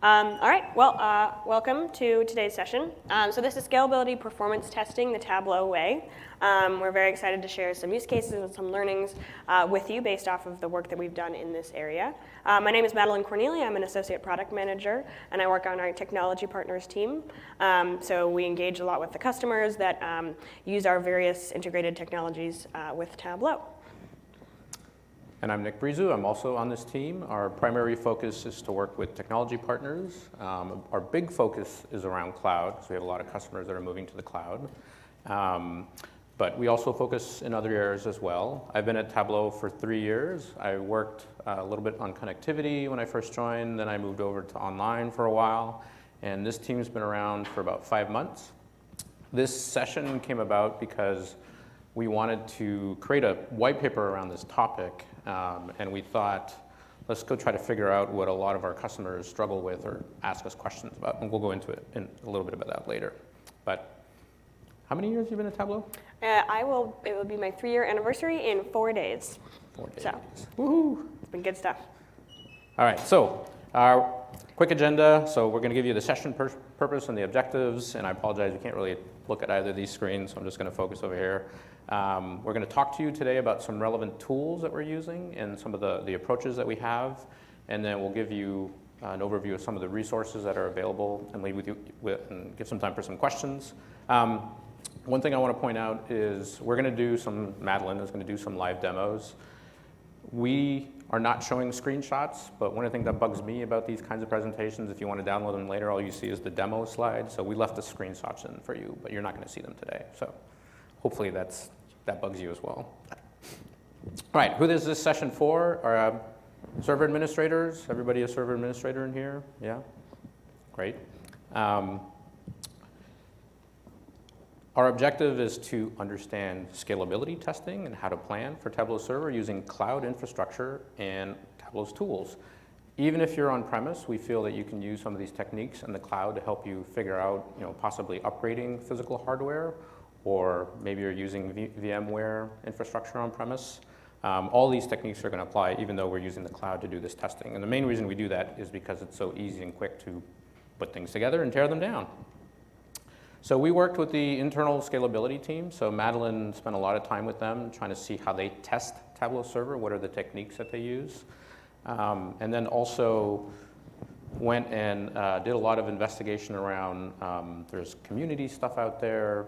All right, well, welcome to today's session. So this is Scalability Performance Testing the Tableau way. We're very excited to share some use cases and some learnings with you based off of the work that we've done in this area. My name is Madeline Cornelia. I'm an Associate Product Manager, and I work on our Technology Partners team. So we engage a lot with the customers that use our various integrated technologies with Tableau. And I'm Nick Brizu. I'm also on this team. Our primary focus is to work with technology partners. Our big focus is around cloud, because we have a lot of customers that are moving to the cloud. But we also focus in other areas as well. I've been at Tableau for 3 years. I worked a little bit on connectivity when I first joined. Then I moved over to online for a while. And this team's been around for about 5 months. This session came about because we wanted to create a white paper around this topic. And we thought, let's go try to figure out what a lot of our customers struggle with or ask us questions about. And we'll go into it in a little bit about that later. But how many years have you been at Tableau? It will be my 3-year anniversary in 4 days. 4 days. So, woohoo! It's been good stuff. All right, so our quick agenda. So we're going to give you the session purpose and the objectives. And I apologize, we can't really look at either of these screens, so I'm just going to focus over here. We're going to talk to you today about some relevant tools that we're using and some of the approaches that we have. And then we'll give you an overview of some of the resources that are available and leave with you and give some time for some questions. One thing I want to point out is we're going to do Madeline is going to do some live demos. We are not showing screenshots, but one of the things that bugs me about these kinds of presentations, if you want to download them later, all you see is the demo slide. So we left the screenshots in for you, but you're not going to see them today. So hopefully that bugs you as well. All right, who is this session for? Our server administrators. Everybody a server administrator in here? Yeah? Great. Our objective is to understand scalability testing and how to plan for Tableau Server using cloud infrastructure and Tableau's tools. Even if you're on premise, we feel that you can use some of these techniques in the cloud to help you figure out, possibly upgrading physical hardware, or maybe you're using VMware infrastructure on premise. All these techniques are going to apply even though we're using the cloud to do this testing. And the main reason we do that is because it's so easy and quick to put things together and tear them down. So we worked with the internal scalability team. So Madeline spent a lot of time with them trying to see how they test Tableau Server, what are the techniques that they use. And then also went and did a lot of investigation around, there's community stuff out there.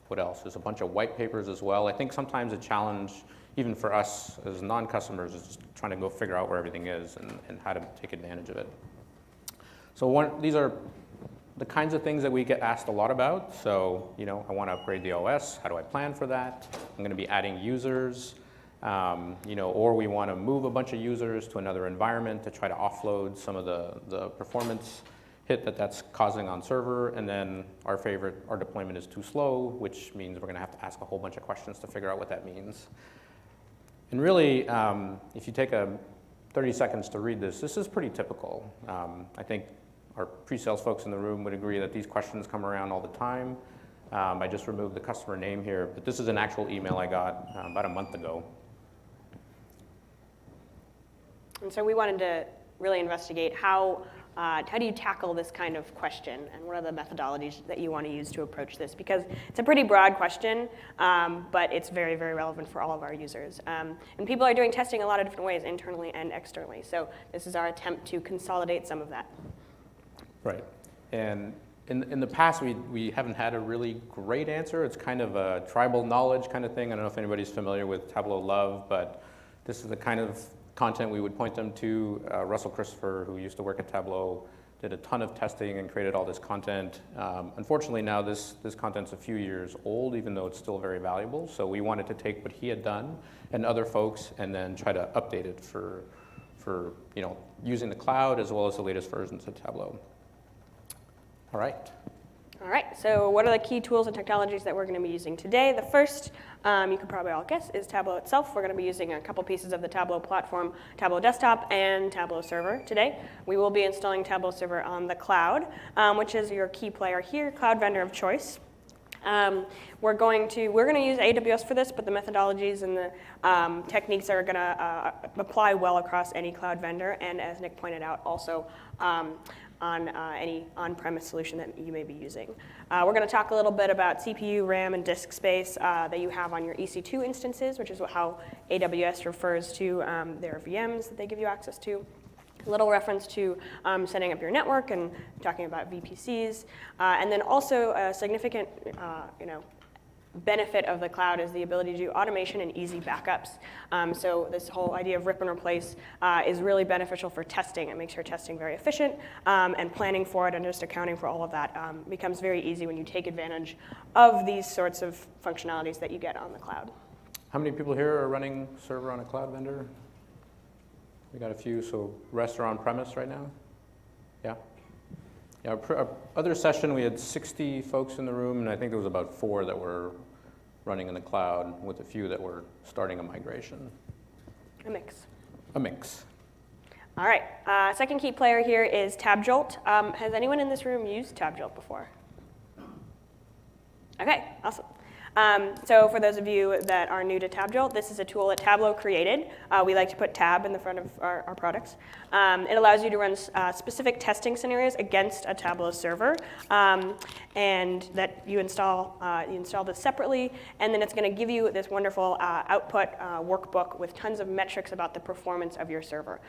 What else? There's a bunch of white papers as well. I think sometimes a challenge, even for us as non-customers, is just trying to go figure out where everything is and how to take advantage of it. So these are the kinds of things that we get asked a lot about. So, I want to upgrade the OS. How do I plan for that? I'm going to be adding users. Or we want to move a bunch of users to another environment to try to offload some of the performance hit that's causing on server. And then our deployment is too slow, which means we're going to have to ask a whole bunch of questions to figure out what that means. And really, if you take 30 seconds to read this is pretty typical. I think our pre-sales folks in the room would agree that these questions come around all the time. I just removed the customer name here, but this is an actual email I got about a month ago. And so we wanted to really investigate how do you tackle this kind of question, and what are the methodologies that you want to use to approach this? Because it's a pretty broad question, but it's very, very relevant for all of our users. And people are doing testing a lot of different ways, internally and externally. So this is our attempt to consolidate some of that. Right. And in the past, we haven't had a really great answer. It's kind of a tribal knowledge kind of thing. I don't know if anybody's familiar with Tableau Love, but this is the kind of content we would point them to. Russell Christopher, who used to work at Tableau, did a ton of testing and created all this content. Unfortunately, now this content's a few years old, even though it's still very valuable. So we wanted to take what he had done and other folks and then try to update it for using the cloud as well as the latest versions of Tableau. All right, so what are the key tools and technologies that we're going to be using today? The first, you could probably all guess, is Tableau itself. We're going to be using a couple pieces of the Tableau Platform, Tableau Desktop, and Tableau Server today. We will be installing Tableau Server on the cloud, which is your key player here, cloud vendor of choice. We're going to use AWS for this, but the methodologies and the techniques are going to apply well across any cloud vendor, and as Nick pointed out, also on any on-premise solution that you may be using. We're going to talk a little bit about CPU, RAM, and disk space that you have on your EC2 instances, which is how AWS refers to their VMs that they give you access to. A little reference to setting up your network and talking about VPCs. And then also a significant benefit of the cloud is the ability to do automation and easy backups. So this whole idea of rip and replace is really beneficial for testing. It makes your testing very efficient, and planning for it and just accounting for all of that becomes very easy when you take advantage of these sorts of functionalities that you get on the cloud. How many people here are running server on a cloud vendor? We got a few, so rest are on premise right now? Yeah? Yeah, our other session, we had 60 folks in the room, and I think there was about 4 that were running in the cloud, with a few that were starting a migration. A mix. A mix. All right, second key player here is TabJolt. Has anyone in this room used TabJolt before? Okay, awesome. So for those of you that are new to TabJolt, this is a tool that Tableau created. We like to put tab in the front of our products. It allows you to run specific testing scenarios against a Tableau server, and that you install this separately, and then it's going to give you this wonderful output workbook with tons of metrics about the performance of your server.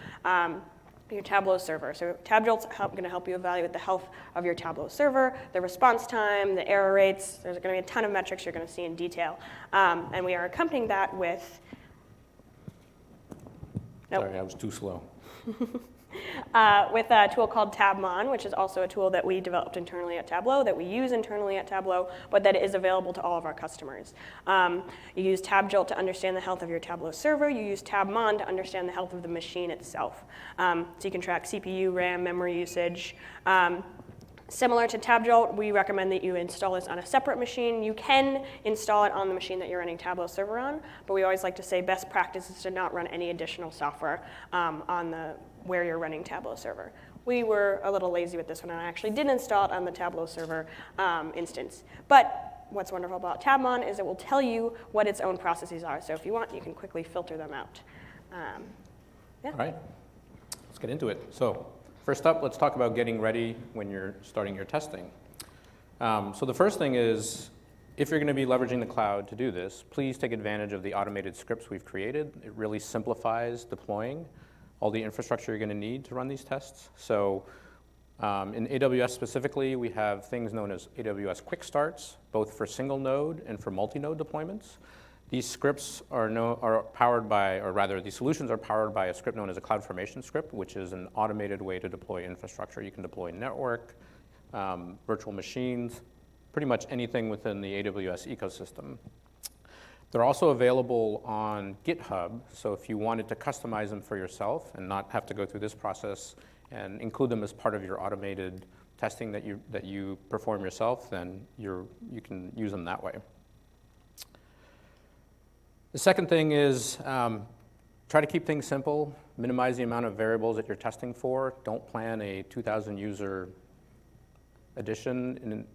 Your Tableau server. So TabJolt's going to help you evaluate the health of your Tableau server, the response time, the error rates. There's going to be a ton of metrics you're going to see in detail. And we are accompanying that with... Nope. Sorry, I was too slow. With a tool called Tabmon, which is also a tool that we developed internally at Tableau, that we use internally at Tableau, but that is available to all of our customers. You use TabJolt to understand the health of your Tableau server. You use Tabmon to understand the health of the machine itself. So you can track CPU, RAM, memory usage. Similar to TabJolt, we recommend that you install this on a separate machine. You can install it on the machine that you're running Tableau Server on, but we always like to say best practice is to not run any additional software on where you're running Tableau Server. We were a little lazy with this one, and I actually did install it on the Tableau Server instance. But what's wonderful about Tabmon is it will tell you what its own processes are. So if you want, you can quickly filter them out. Yeah. All right, let's get into it. So first up, let's talk about getting ready when you're starting your testing. So the first thing is, if you're going to be leveraging the cloud to do this, please take advantage of the automated scripts we've created. It really simplifies deploying all the infrastructure you're going to need to run these tests. So in AWS specifically, we have things known as AWS Quick Starts, both for single node and for multi-node deployments. These scripts are powered by, or rather, these solutions are powered by a script known as a CloudFormation script, which is an automated way to deploy infrastructure. You can deploy network, virtual machines, pretty much anything within the AWS ecosystem. They're also available on GitHub, so if you wanted to customize them for yourself and not have to go through this process and include them as part of your automated testing that you perform yourself, then you can use them that way. The second thing is try to keep things simple, minimize the amount of variables that you're testing for. Don't plan a 2,000 user edition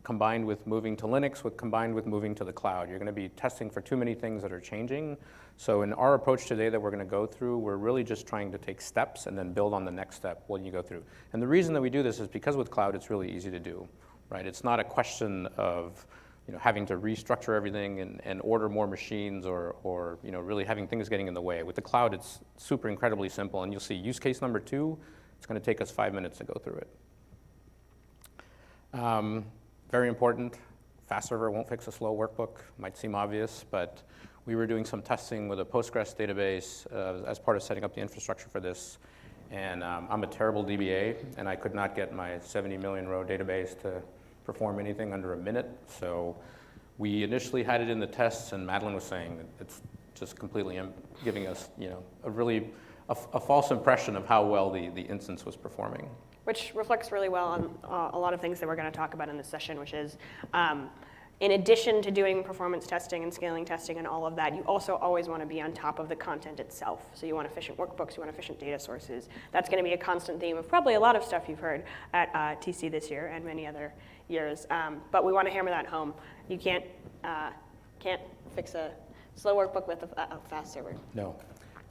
combined with moving to Linux, combined with moving to the cloud. You're going to be testing for too many things that are changing. So in our approach today that we're going to go through, we're really just trying to take steps and then build on the next step when you go through. And the reason that we do this is because with cloud, it's really easy to do, right? It's not a question of having to restructure everything and order more machines or really having things getting in the way. With the cloud, it's super incredibly simple. And you'll see use case number 2, it's going to take us 5 minutes to go through it. Very important, fast server won't fix a slow workbook. Might seem obvious, but we were doing some testing with a Postgres database as part of setting up the infrastructure for this. And I'm a terrible DBA, and I could not get my 70 million row database to perform anything under a minute. So we initially had it in the tests, and Madeline was saying that it's just completely giving us a false impression of how well the instance was performing. Which reflects really well on a lot of things that we're going to talk about in this session, which is in addition to doing performance testing and scaling testing and all of that, you also always want to be on top of the content itself. So you want efficient workbooks, you want efficient data sources. That's going to be a constant theme of probably a lot of stuff you've heard at TC this year and many other years. But we want to hammer that home. You can't fix a slow workbook with a fast server. No.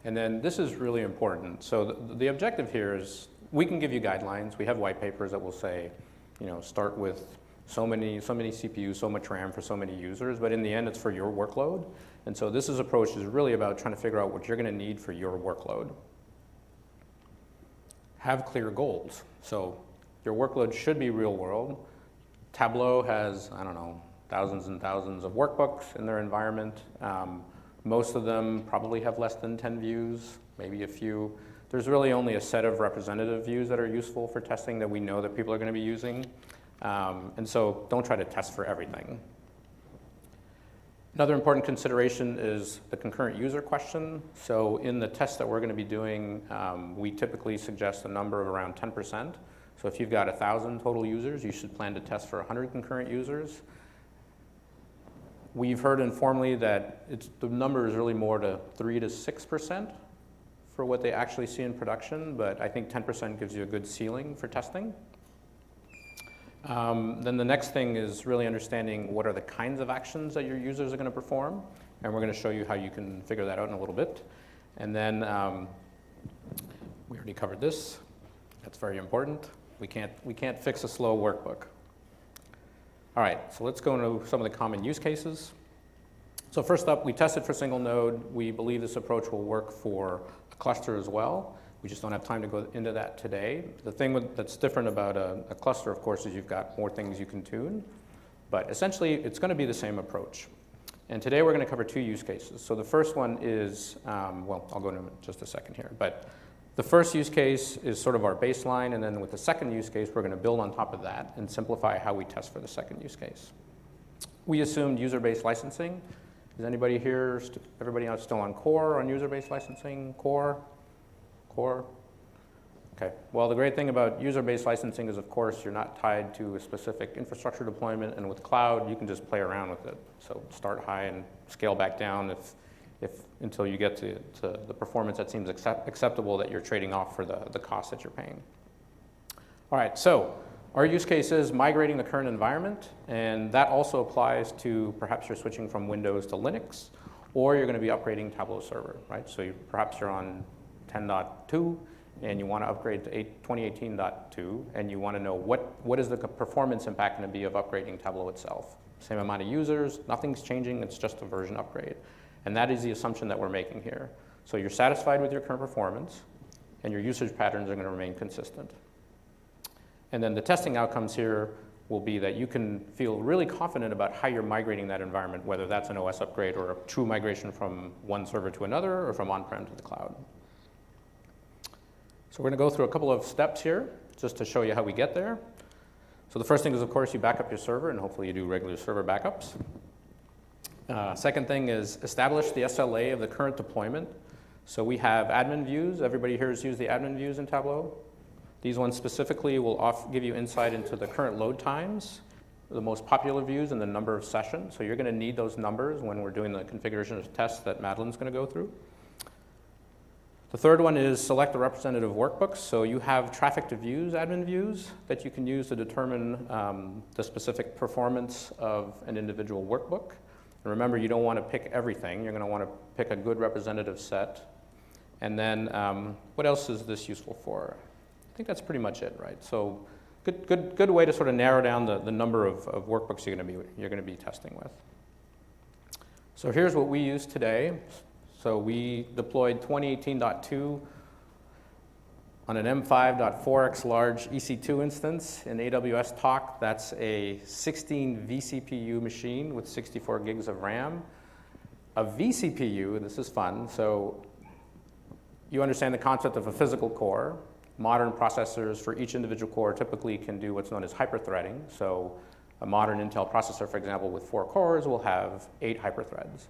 And then this is really important. So the objective here is we can give you guidelines. We have white papers that will say, start with so many CPUs, so much RAM for so many users, but in the end, it's for your workload. And so this approach is really about trying to figure out what you're going to need for your workload. Have clear goals. So your workload should be real world. Tableau has, I don't know, thousands and thousands of workbooks in their environment. Most of them probably have less than 10 views, maybe a few. There's really only a set of representative views that are useful for testing that we know that people are going to be using. And so don't try to test for everything. Another important consideration is the concurrent user question. So in the test that we're going to be doing, we typically suggest a number of around 10%. So if you've got 1,000 total users, you should plan to test for 100 concurrent users. We've heard informally that the number is really more to 3 to 6% for what they actually see in production, but I think 10% gives you a good ceiling for testing. Then the next thing is really understanding what are the kinds of actions that your users are going to perform, and we're going to show you how you can figure that out in a little bit. And then we already covered this. That's very important. We can't fix a slow workbook. All right, so let's go into some of the common use cases. So first up, we tested for single node. We believe this approach will work for a cluster as well. We just don't have time to go into that today. The thing that's different about a cluster, of course, is you've got more things you can tune. But essentially, it's going to be the same approach. And today, we're going to cover 2 use cases. So the first one is, well, I'll go into just a second here. But the first use case is sort of our baseline. And then with the second use case, we're going to build on top of that and simplify how we test for the second use case. We assumed user-based licensing. Is anybody here, everybody else still on core, on user-based licensing? Core? Okay. Well, the great thing about user-based licensing is, of course, you're not tied to a specific infrastructure deployment, and with cloud, you can just play around with it. So start high and scale back down until you get to the performance that seems acceptable that you're trading off for the cost that you're paying. All right, so our use case is migrating the current environment, and that also applies to perhaps you're switching from Windows to Linux, or you're going to be upgrading Tableau Server, right? So perhaps you're on 10.2, and you want to upgrade to 2018.2, and you want to know what is the performance impact going to be of upgrading Tableau itself. Same amount of users, nothing's changing, it's just a version upgrade. And that is the assumption that we're making here. So you're satisfied with your current performance, and your usage patterns are going to remain consistent. And then the testing outcomes here will be that you can feel really confident about how you're migrating that environment, whether that's an OS upgrade or a true migration from one server to another or from on-prem to the cloud. So we're going to go through a couple of steps here just to show you how we get there. So the first thing is, of course, you back up your server, and hopefully you do regular server backups. Second thing is establish the SLA of the current deployment. So we have admin views. Everybody here has used the admin views in Tableau. These ones specifically will give you insight into the current load times, the most popular views, and the number of sessions. So you're going to need those numbers when we're doing the configuration of tests that Madeline's going to go through. The third one is select the representative workbooks. So you have traffic to views, admin views, that you can use to determine the specific performance of an individual workbook. And remember, you don't want to pick everything. You're going to want to pick a good representative set. And then what else is this useful for? I think that's pretty much it, right? So good way to sort of narrow down the number of workbooks you're going to be testing with. So here's what we use today. So we deployed 2018.2 on an M5.4x large EC2 instance in AWS Talk. That's a 16 vCPU machine with 64 gigs of RAM. A vCPU, this is fun, so you understand the concept of a physical core. Modern processors for each individual core typically can do what's known as hyperthreading. So a modern Intel processor, for example, with 4 cores will have 8 hyperthreads.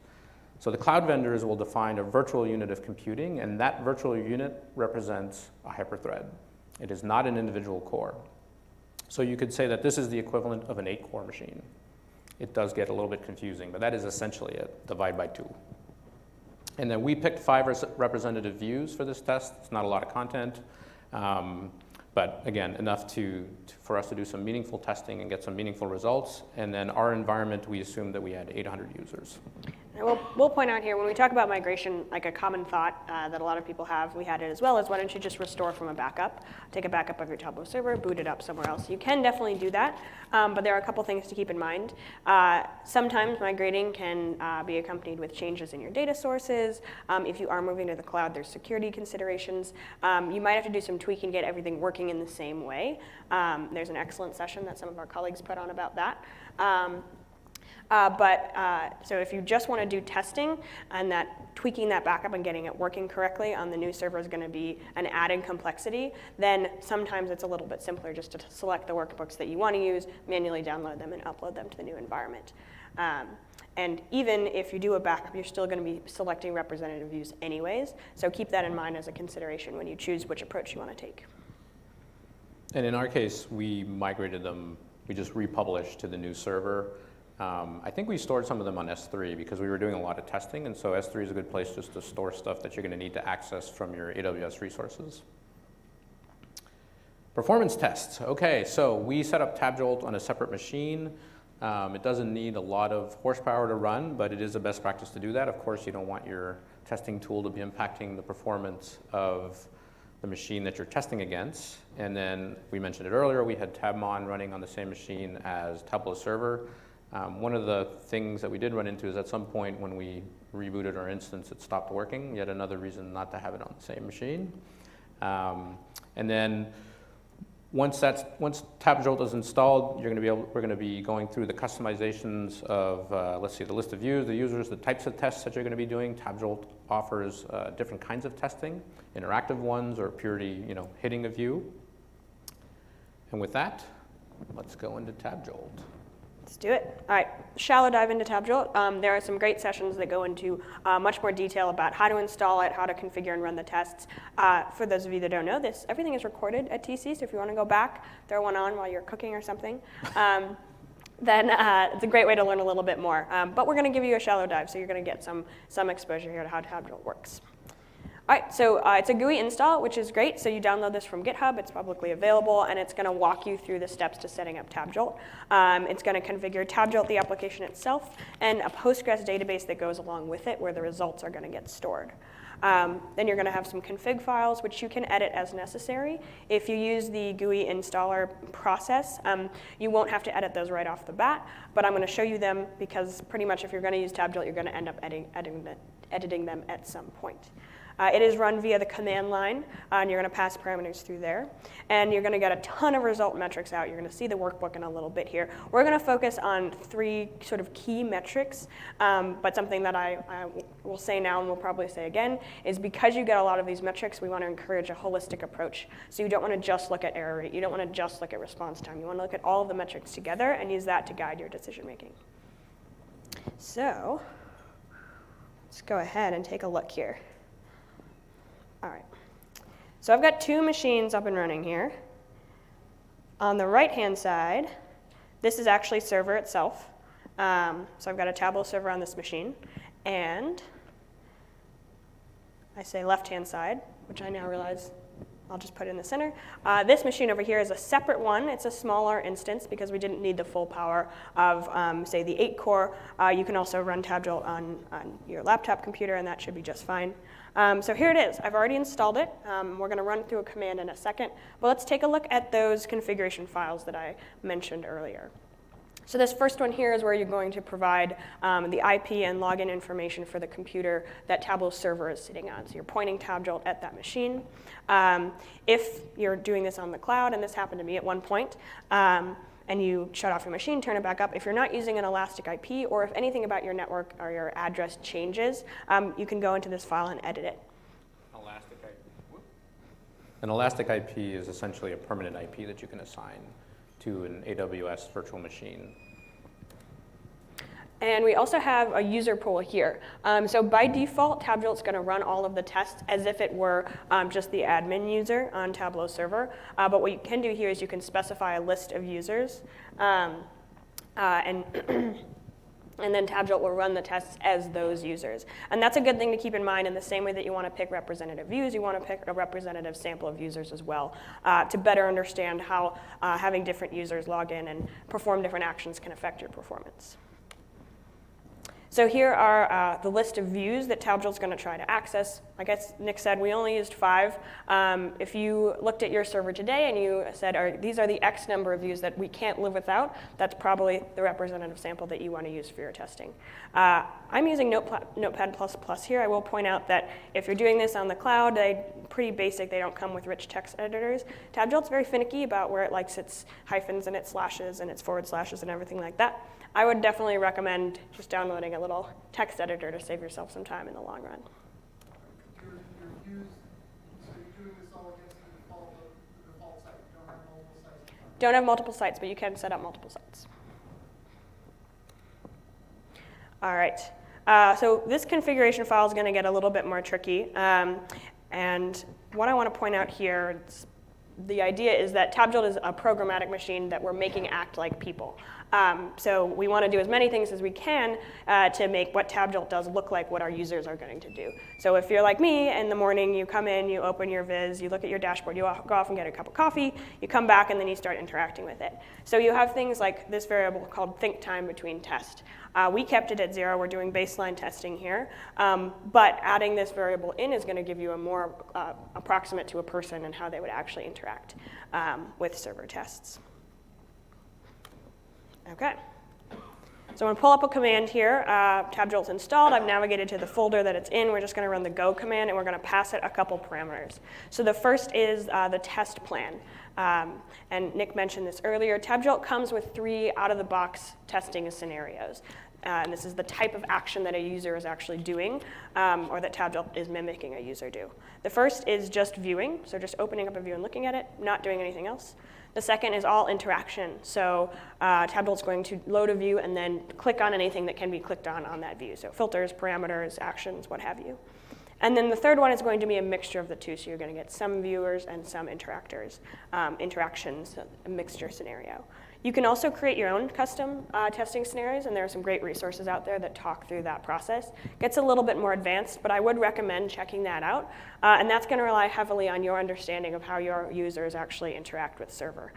So the cloud vendors will define a virtual unit of computing, and that virtual unit represents a hyperthread. It is not an individual core. So you could say that this is the equivalent of an 8-core machine. It does get a little bit confusing, but that is essentially it, divide by 2. And then we picked 5 representative views for this test. It's not a lot of content, but again, enough for us to do some meaningful testing and get some meaningful results. And then our environment, we assumed that we had 800 users. And we'll point out here, when we talk about migration, like a common thought that a lot of people have, we had it as well, is why don't you just restore from a backup? Take a backup of your Tableau server, boot it up somewhere else. You can definitely do that, but there are a couple things to keep in mind. Sometimes migrating can be accompanied with changes in your data sources. If you are moving to the cloud, there's security considerations. You might have to do some tweaking to get everything working in the same way. There's an excellent session that some of our colleagues put on about that. So if you just want to do testing and that tweaking that backup and getting it working correctly on the new server is going to be an added complexity, then sometimes it's a little bit simpler just to select the workbooks that you want to use, manually download them, and upload them to the new environment. And even if you do a backup, you're still going to be selecting representative views anyways, so keep that in mind as a consideration when you choose which approach you want to take. And in our case, we migrated them, we just republished to the new server. I think we stored some of them on S3 because we were doing a lot of testing, and so S3 is a good place just to store stuff that you're going to need to access from your AWS resources. Performance tests. Okay, so we set up TabJolt on a separate machine. It doesn't need a lot of horsepower to run, but it is a best practice to do that. Of course, you don't want your testing tool to be impacting the performance of the machine that you're testing against. And then we mentioned it earlier, we had Tabmon running on the same machine as Tableau Server. One of the things that we did run into is at some point when we rebooted our instance, it stopped working. Yet another reason not to have it on the same machine. And then once TabJolt is installed, we're going to be going through the customizations of, let's see, the list of views, the users, the types of tests that you're going to be doing. TabJolt offers different kinds of testing, interactive ones or purely, hitting a view. And with that, let's go into TabJolt. Let's do it. All right, shallow dive into TabJolt. There are some great sessions that go into much more detail about how to install it, how to configure and run the tests. For those of you that don't know this, everything is recorded at TC, so if you want to go back, throw one on while you're cooking or something, then it's a great way to learn a little bit more. But we're going to give you a shallow dive, so you're going to get some exposure here to how TabJolt works. All right, so it's a GUI install, which is great. So you download this from GitHub. It's publicly available, and it's going to walk you through the steps to setting up TabJolt. It's going to configure TabJolt, the application itself, and a Postgres database that goes along with it where the results are going to get stored. Then you're going to have some config files, which you can edit as necessary. If you use the GUI installer process, you won't have to edit those right off the bat, but I'm going to show you them because pretty much if you're going to use TabJolt, you're going to end up editing them at some point. It is run via the command line, and you're going to pass parameters through there. And you're going to get a ton of result metrics out. You're going to see the workbook in a little bit here. We're going to focus on 3 sort of key metrics, but something that I will say now and will probably say again is because you get a lot of these metrics, we want to encourage a holistic approach. So you don't want to just look at error rate. You don't want to just look at response time. You want to look at all of the metrics together and use that to guide your decision making. So let's go ahead and take a look here. All right, so I've got 2 machines up and running here. On the right-hand side, this is actually server itself. So I've got a Tableau server on this machine. And I say left-hand side, which I now realize I'll just put in the center. This machine over here is a separate one. It's a smaller instance because we didn't need the full power of, say, the 8-core. You can also run TabJolt on your laptop computer, and that should be just fine. So here it is. I've already installed it. We're going to run through a command in a second. But let's take a look at those configuration files that I mentioned earlier. So this first one here is where you're going to provide the IP and login information for the computer that Tableau Server is sitting on. So you're pointing TabJolt at that machine. If you're doing this on the cloud, and this happened to me at one point, and you shut off your machine, turn it back up, if you're not using an elastic IP, or if anything about your network or your address changes, you can go into this file and edit it. An elastic IP is essentially a permanent IP that you can assign to an AWS virtual machine. And we also have a user pool here. So by default, TabJolt's going to run all of the tests as if it were just the admin user on Tableau Server. But what you can do here is you can specify a list of users, and then TabJolt will run the tests as those users. And that's a good thing to keep in mind. In the same way that you want to pick representative views, you want to pick a representative sample of users as well to better understand how having different users log in and perform different actions can affect your performance. So here are the list of views that TabJolt's going to try to access. Like Nick said, we only used 5. If you looked at your server today and you said, these are the X number of views that we can't live without, that's probably the representative sample that you want to use for your testing. I'm using Notepad++ here. I will point out that if you're doing this on the cloud, they're pretty basic. They don't come with rich text editors. TabJolt's very finicky about where it likes its hyphens and its slashes and its forward slashes and everything like that. I would definitely recommend just downloading a little text editor to save yourself some time in the long run. Your views, so you're doing this all against the default site. You don't have multiple sites. Don't have multiple sites, but you can set up multiple sites. All right. So this configuration file is going to get a little bit more tricky. And what I want to point out here, the idea is that TabJolt is a programmatic machine that we're making act like people. So we want to do as many things as we can to make what TabJolt does look like what our users are going to do. So if you're like me, in the morning you come in, you open your viz, you look at your dashboard, you go off and get a cup of coffee, you come back, and then you start interacting with it. So you have things like this variable called think time between test. We kept it at 0. We're doing baseline testing here. But adding this variable in is going to give you a more approximate to a person and how they would actually interact with server tests. OK. So I'm going to pull up a command here. TabJolt's installed. I've navigated to the folder that it's in. We're just going to run the go command, and we're going to pass it a couple parameters. So the first is the test plan. And Nick mentioned this earlier. TabJolt comes with 3 out-of-the-box testing scenarios. And this is the type of action that a user is actually doing, or that TabJolt is mimicking a user do. The first is just viewing, so just opening up a view and looking at it, not doing anything else. The second is all interaction. So TabJolt's going to load a view and then click on anything that can be clicked on that view. So filters, parameters, actions, what have you. And then the third one is going to be a mixture of the two. So you're going to get some viewers and some interactors, interactions, a mixture scenario. You can also create your own custom testing scenarios, and there are some great resources out there that talk through that process. It gets a little bit more advanced, but I would recommend checking that out. And that's going to rely heavily on your understanding of how your users actually interact with server.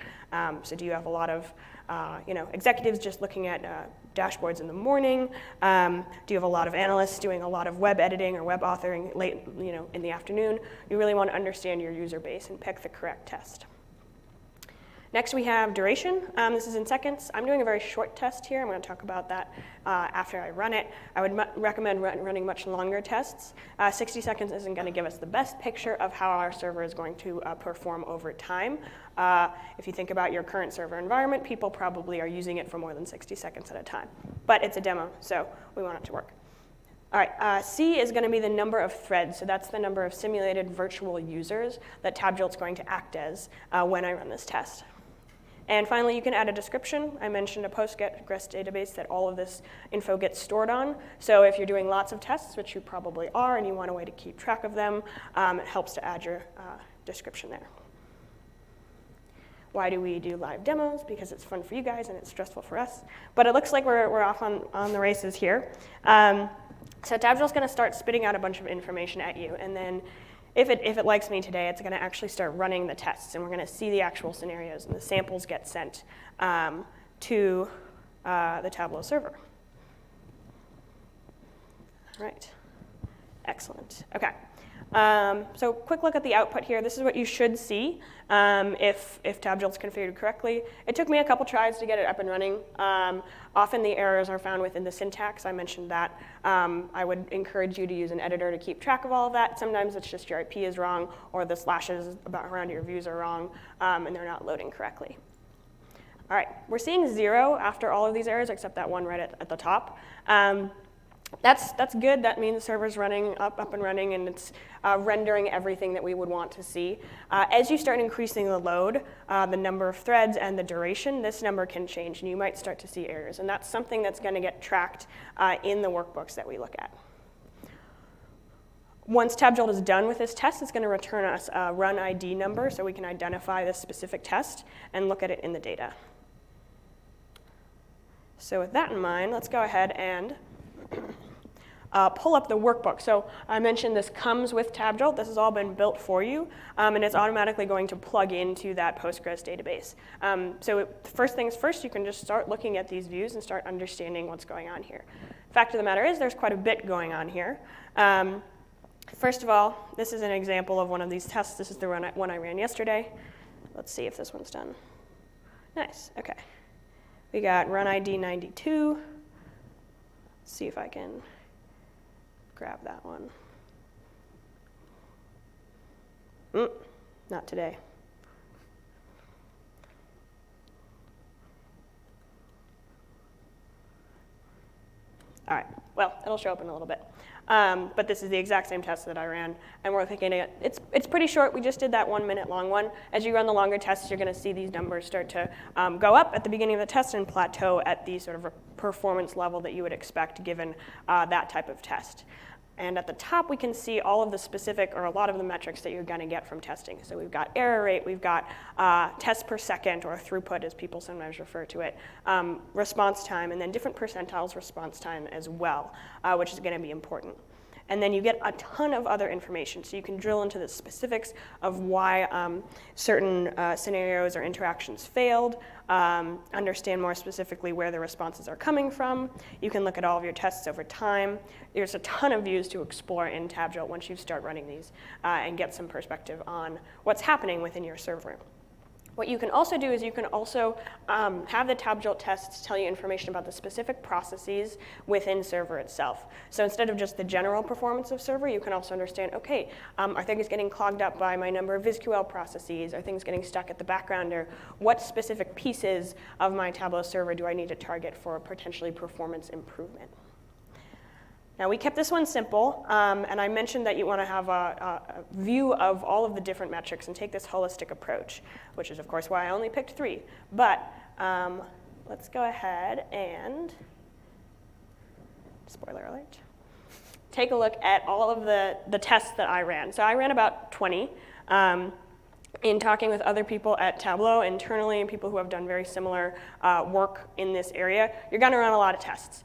So do you have a lot of executives just looking at dashboards in the morning? Do you have a lot of analysts doing a lot of web editing or web authoring late in the afternoon? You really want to understand your user base and pick the correct test. Next, we have duration. This is in seconds. I'm doing a very short test here. I'm going to talk about that after I run it. I would recommend running much longer tests. 60 seconds isn't going to give us the best picture of how our server is going to perform over time. If you think about your current server environment, people probably are using it for more than 60 seconds at a time. But it's a demo, so we want it to work. All right, C is going to be the number of threads. So that's the number of simulated virtual users that TabJolt's going to act as when I run this test. And finally, you can add a description. I mentioned a Postgres database that all of this info gets stored on. So if you're doing lots of tests, which you probably are, and you want a way to keep track of them, it helps to add your description there. Why do we do live demos? Because it's fun for you guys and it's stressful for us. But it looks like we're off on the races here. So TabJolt's going to start spitting out a bunch of information at you, and then if it likes me today, it's going to actually start running the tests, and we're going to see the actual scenarios, and the samples get sent to the Tableau server. All right, excellent. OK, so quick look at the output here. This is what you should see if TabJolt's configured correctly. It took me a couple tries to get it up and running. Often the errors are found within the syntax. I mentioned that. I would encourage you to use an editor to keep track of all of that. Sometimes it's just your IP is wrong, or the slashes around your views are wrong, and they're not loading correctly. All right, we're seeing 0 after all of these errors, except that one right at the top. That's good. That means the server's running up and running, and it's rendering everything that we would want to see. As you start increasing the load, the number of threads and the duration, this number can change, and you might start to see errors. And that's something that's going to get tracked in the workbooks that we look at. Once TabJolt is done with this test, it's going to return us a run ID number, so we can identify this specific test and look at it in the data. So with that in mind, let's go ahead and pull up the workbook. So I mentioned this comes with TabJolt. This has all been built for you, and it's automatically going to plug into that Postgres database. So first things first, you can just start looking at these views and start understanding what's going on here. Fact of the matter is there's quite a bit going on here. First of all, this is an example of one of these tests. This is the one I ran yesterday. Let's see if this one's done. Nice, okay. We got run ID 92. Let's see if I can grab that one. Not today. All right, well, it'll show up in a little bit. But this is the exact same test that I ran, and we're thinking it's pretty short. We just did that 1 minute long one. As you run the longer tests, you're going to see these numbers start to go up at the beginning of the test and plateau at the sort of performance level that you would expect given that type of test. And at the top, we can see all of the specific, or a lot of the metrics that you're going to get from testing. So we've got error rate, we've got tests per second, or throughput as people sometimes refer to it, response time, and then different percentiles response time as well, which is going to be important. And then you get a ton of other information. So you can drill into the specifics of why certain scenarios or interactions failed, understand more specifically where the responses are coming from. You can look at all of your tests over time. There's a ton of views to explore in TabJolt once you start running these and get some perspective on what's happening within your server. What you can also do is you can also have the TabJolt tests tell you information about the specific processes within server itself. So instead of just the general performance of server, you can also understand, okay, are things getting clogged up by my number of VizQL processes? Are things getting stuck at the background? Or what specific pieces of my Tableau server do I need to target for potentially performance improvement? Now, we kept this one simple, and I mentioned that you want to have a view of all of the different metrics and take this holistic approach, which is, of course, why I only picked 3. But let's go ahead and, spoiler alert, take a look at all of the tests that I ran. So I ran about 20. In talking with other people at Tableau internally and people who have done very similar work in this area, you're going to run a lot of tests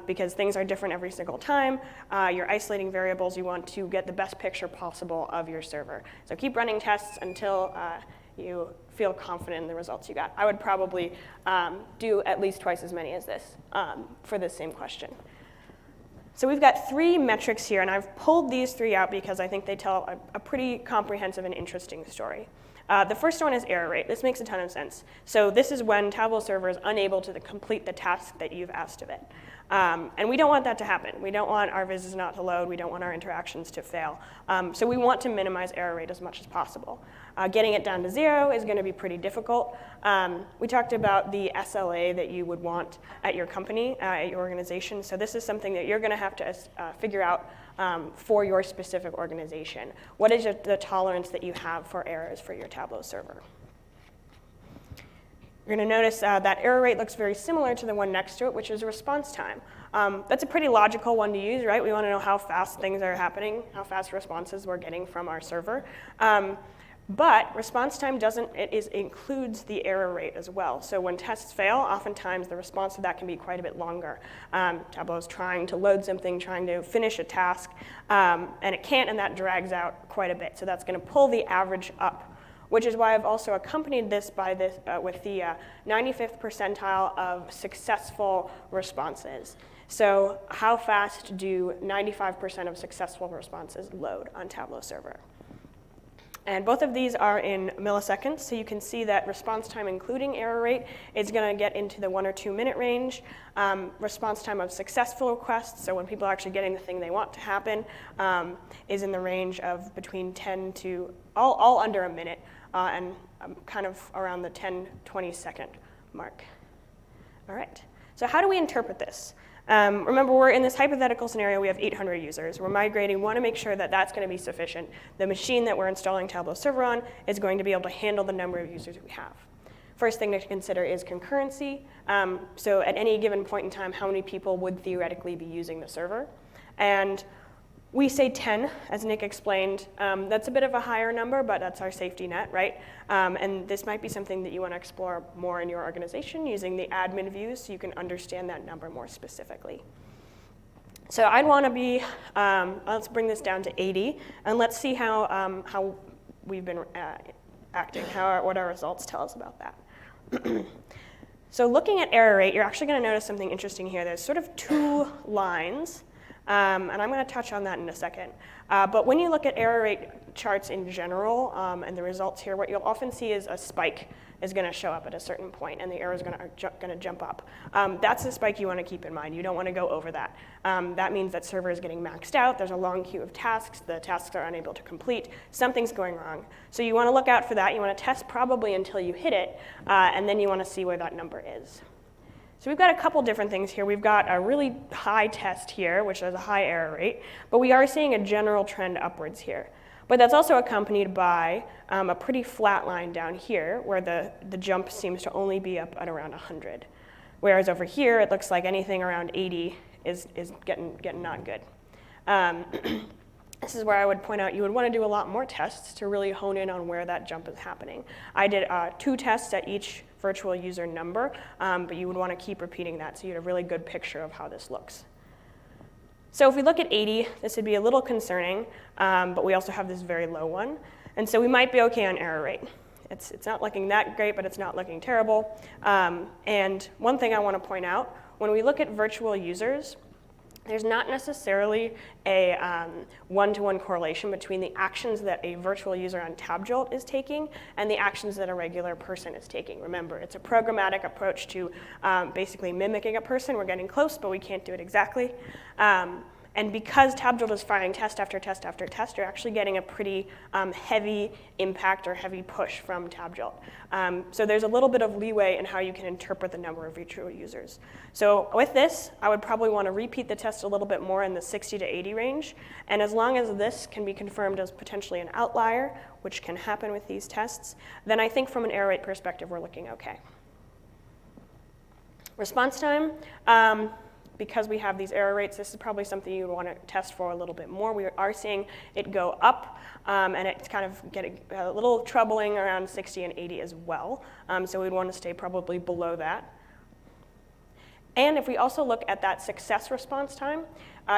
because things are different every single time. You're isolating variables. You want to get the best picture possible of your server. So keep running tests until you feel confident in the results you got. I would probably do at least twice as many as this for this same question. So we've got 3 metrics here, and I've pulled these 3 out because I think they tell a pretty comprehensive and interesting story. The first one is error rate. This makes a ton of sense. So this is when Tableau Server is unable to complete the task that you've asked of it. And we don't want that to happen. We don't want our visits not to load. We don't want our interactions to fail. So we want to minimize error rate as much as possible. Getting it down to 0 is going to be pretty difficult. We talked about the SLA that you would want at your company, at your organization. So this is something that you're going to have to figure out for your specific organization. What is the tolerance that you have for errors for your Tableau server? You're going to notice that error rate looks very similar to the one next to it, which is response time. That's a pretty logical one to use, right? We want to know how fast things are happening, how fast responses we're getting from our server. But response time includes the error rate as well. So when tests fail, oftentimes the response to that can be quite a bit longer. Tableau is trying to load something, trying to finish a task, and it can't, and that drags out quite a bit. So that's going to pull the average up, which is why I've also accompanied this with the 95th percentile of successful responses. So how fast do 95% of successful responses load on Tableau Server? And both of these are in milliseconds, so you can see that response time, including error rate, is going to get into the 1 or 2 minute range. Response time of successful requests, so when people are actually getting the thing they want to happen, is in the range of between 10 to all under a minute, and kind of around the 10-20 second mark. All right, so how do we interpret this? Remember, we're in this hypothetical scenario. We have 800 users. We're migrating. We want to make sure that that's going to be sufficient. The machine that we're installing Tableau Server on is going to be able to handle the number of users we have. First thing to consider is concurrency. So at any given point in time, how many people would theoretically be using the server? And we say 10, as Nick explained. That's a bit of a higher number, but that's our safety net, right? And this might be something that you want to explore more in your organization using the admin views so you can understand that number more specifically. So I'd want to be, let's bring this down to 80, and let's see how we've been acting, what our results tell us about that. So looking at error rate, you're actually going to notice something interesting here. There's sort of two lines, and I'm going to touch on that in a second. But when you look at error rate charts in general and the results here, what you'll often see is a spike is going to show up at a certain point, and the error is going to jump up. That's the spike you want to keep in mind. You don't want to go over that. That means that server is getting maxed out. There's a long queue of tasks. The tasks are unable to complete. Something's going wrong. So you want to look out for that. You want to test probably until you hit it, and then you want to see where that number is. So we've got a couple different things here. We've got a really high test here, which has a high error rate, but we are seeing a general trend upwards here. But that's also accompanied by a pretty flat line down here, where the jump seems to only be up at around 100. Whereas over here, it looks like anything around 80 is getting not good. This is where I would point out you would want to do a lot more tests to really hone in on where that jump is happening. I did 2 tests at each virtual user number, but you would want to keep repeating that so you have a really good picture of how this looks. So if we look at 80, this would be a little concerning, but we also have this very low one. And so we might be okay on error rate. It's not looking that great, but it's not looking terrible. And one thing I want to point out, when we look at virtual users, there's not necessarily a one-to-one correlation between the actions that a virtual user on TabJolt is taking and the actions that a regular person is taking. Remember, it's a programmatic approach to basically mimicking a person. We're getting close, but we can't do it exactly. And because TabJolt is firing test after test after test, you're actually getting a pretty heavy impact or heavy push from TabJolt. So there's a little bit of leeway in how you can interpret the number of virtual users. So with this, I would probably want to repeat the test a little bit more in the 60 to 80 range. And as long as this can be confirmed as potentially an outlier, which can happen with these tests, then I think from an error rate perspective, we're looking okay. Response time. Because we have these error rates, this is probably something you would want to test for a little bit more. We are seeing it go up, and it's kind of getting a little troubling around 60 and 80 as well. So we'd want to stay probably below that. And if we also look at that success response time,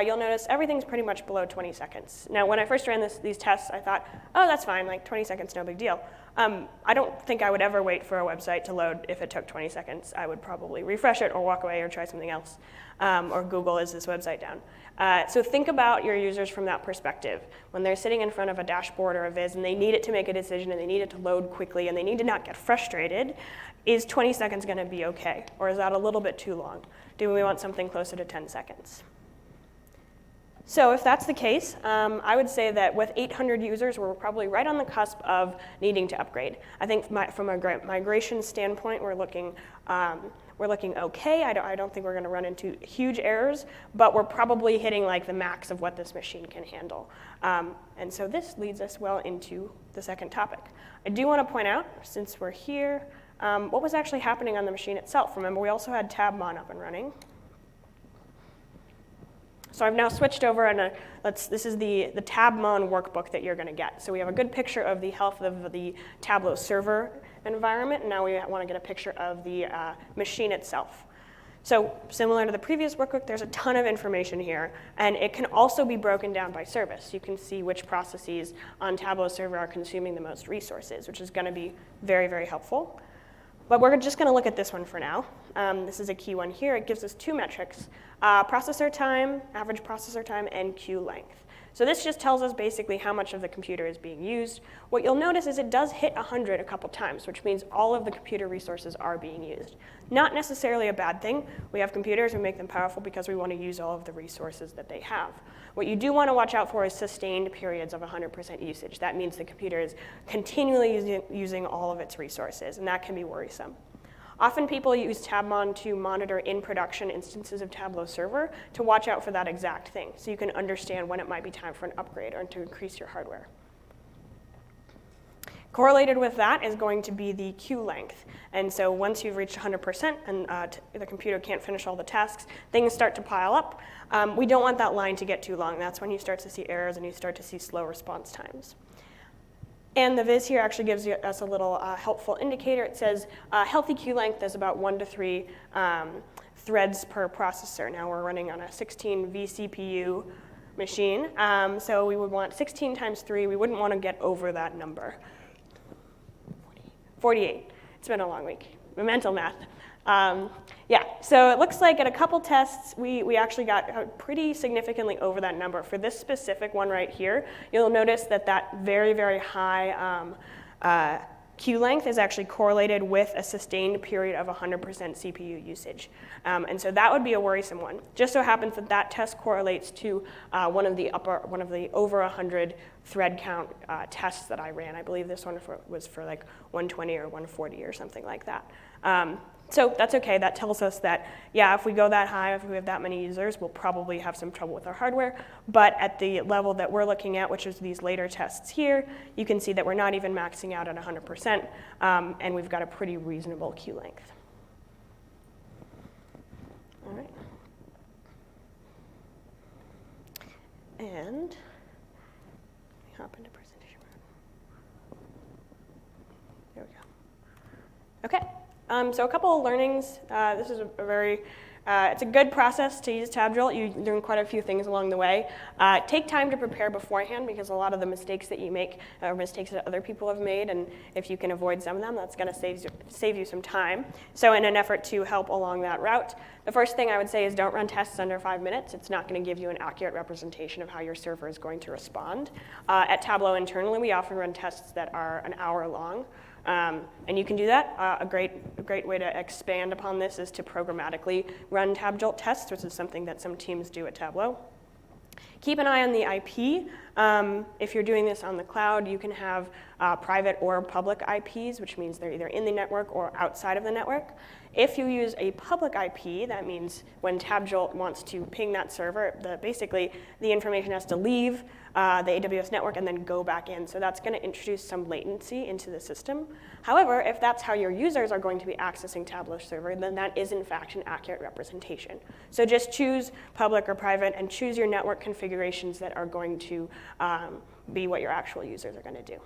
you'll notice everything's pretty much below 20 seconds. Now, when I first ran these tests, I thought, oh, that's fine, like 20 seconds, no big deal. I don't think I would ever wait for a website to load if it took 20 seconds. I would probably refresh it or walk away or try something else, or Google, is this website down? So think about your users from that perspective. When they're sitting in front of a dashboard or a viz and they need it to make a decision and they need it to load quickly and they need to not get frustrated, is 20 seconds going to be okay? Or is that a little bit too long? Do we want something closer to 10 seconds? So if that's the case, I would say that with 800 users, we're probably right on the cusp of needing to upgrade. I think from a migration standpoint, we're looking okay. I don't think we're going to run into huge errors, but we're probably hitting like the max of what this machine can handle. And so this leads us well into the second topic. I do want to point out, since we're here, what was actually happening on the machine itself. Remember, we also had Tabmon up and running. So I've now switched over, and this is the Tabmon workbook that you're going to get. So we have a good picture of the health of the Tableau Server environment, and now we want to get a picture of the machine itself. So similar to the previous workbook, there's a ton of information here, and it can also be broken down by service. You can see which processes on Tableau Server are consuming the most resources, which is going to be very, very helpful. But we're just going to look at this one for now. This is a key one here. It gives us 2 metrics, processor time, average processor time, and queue length. So this just tells us basically how much of the computer is being used. What you'll notice is it does hit 100 a couple times, which means all of the computer resources are being used. Not necessarily a bad thing. We have computers, we make them powerful because we want to use all of the resources that they have. What you do want to watch out for is sustained periods of 100% usage. That means the computer is continually using all of its resources, and that can be worrisome. Often people use Tabmon to monitor in production instances of Tableau Server to watch out for that exact thing, so you can understand when it might be time for an upgrade or to increase your hardware. Correlated with that is going to be the queue length. And so once you've reached 100% and the computer can't finish all the tasks, things start to pile up. We don't want that line to get too long. That's when you start to see errors and you start to see slow response times. And the viz here actually gives us a little helpful indicator. It says healthy queue length is about 1 to 3 threads per processor. Now we're running on a 16 vCPU machine, so we would want 16 times 3. We wouldn't want to get over that number. 48. It's been a long week. mental math. Yeah, so it looks like at a couple tests, we actually got pretty significantly over that number. For this specific one right here, you'll notice that that very, very high queue length is actually correlated with a sustained period of 100% CPU usage. And so that would be a worrisome one. Just so happens that that test correlates to one of the over 100 thread count tests that I ran. I believe this one was for like 120 or 140 or something like that. So that's okay. That tells us that, yeah, if we go that high, if we have that many users, we'll probably have some trouble with our hardware. But at the level that we're looking at, which is these later tests here, you can see that we're not even maxing out at 100%, and we've got a pretty reasonable queue length. All right. And let me hop into presentation mode. There we go. Okay. So a couple of learnings. This is it's a good process to use TabJolt. You learn quite a few things along the way. Take time to prepare beforehand, because a lot of the mistakes that you make are mistakes that other people have made, and if you can avoid some of them, that's going to save you some time. So in an effort to help along that route, the first thing I would say is don't run tests under 5 minutes. It's not going to give you an accurate representation of how your server is going to respond. At Tableau internally, we often run tests that are an hour long. And you can do that. A great way to expand upon this is to programmatically run TabJolt tests, which is something that some teams do at Tableau. Keep an eye on the IP. If you're doing this on the cloud, you can have private or public IPs, which means they're either in the network or outside of the network. If you use a public IP, that means when TabJolt wants to ping that server, basically the information has to leave the AWS network and then go back in. So that's going to introduce some latency into the system. However, if that's how your users are going to be accessing Tableau Server, then that is in fact an accurate representation. So just choose public or private and choose your network configurations that are going to be what your actual users are going to do.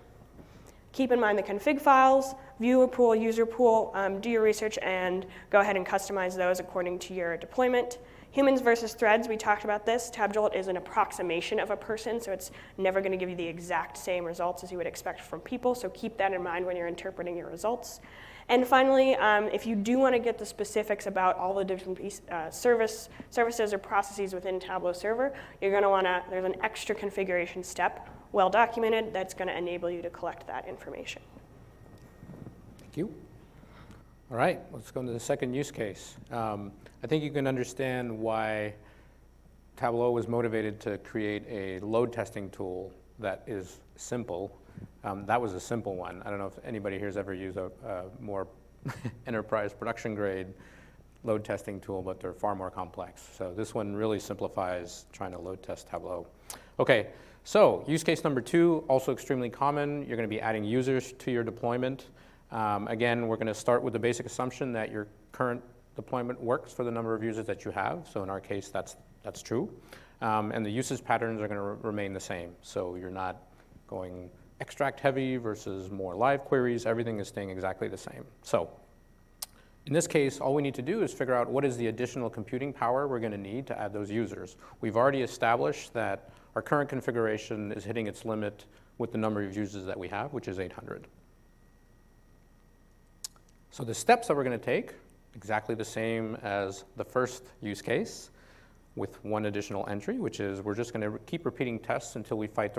Keep in mind the config files, viewer pool, user pool, do your research and go ahead and customize those according to your deployment. Humans versus threads, we talked about this. TabJolt is an approximation of a person, so it's never going to give you the exact same results as you would expect from people, so keep that in mind when you're interpreting your results. And finally, if you do want to get the specifics about all the different services or processes within Tableau Server, you're going to want to, there's an extra configuration step, well documented, that's going to enable you to collect that information. Thank you. All right, let's go into the second use case. I think you can understand why Tableau was motivated to create a load testing tool that is simple. That was a simple one. I don't know if anybody here has ever used a more enterprise production grade load testing tool, but they're far more complex. So this one really simplifies trying to load test Tableau. Okay, so use case number 2, also extremely common. You're going to be adding users to your deployment. Again, we're going to start with the basic assumption that your current deployment works for the number of users that you have. So in our case, that's true. And the usage patterns are going to remain the same. So you're not going extract heavy versus more live queries. Everything is staying exactly the same. So in this case, all we need to do is figure out what is the additional computing power we're going to need to add those users. We've already established that our current configuration is hitting its limit with the number of users that we have, which is 800. So the steps that we're going to take, exactly the same as the first use case, with one additional entry, which is we're just going to keep repeating tests until we find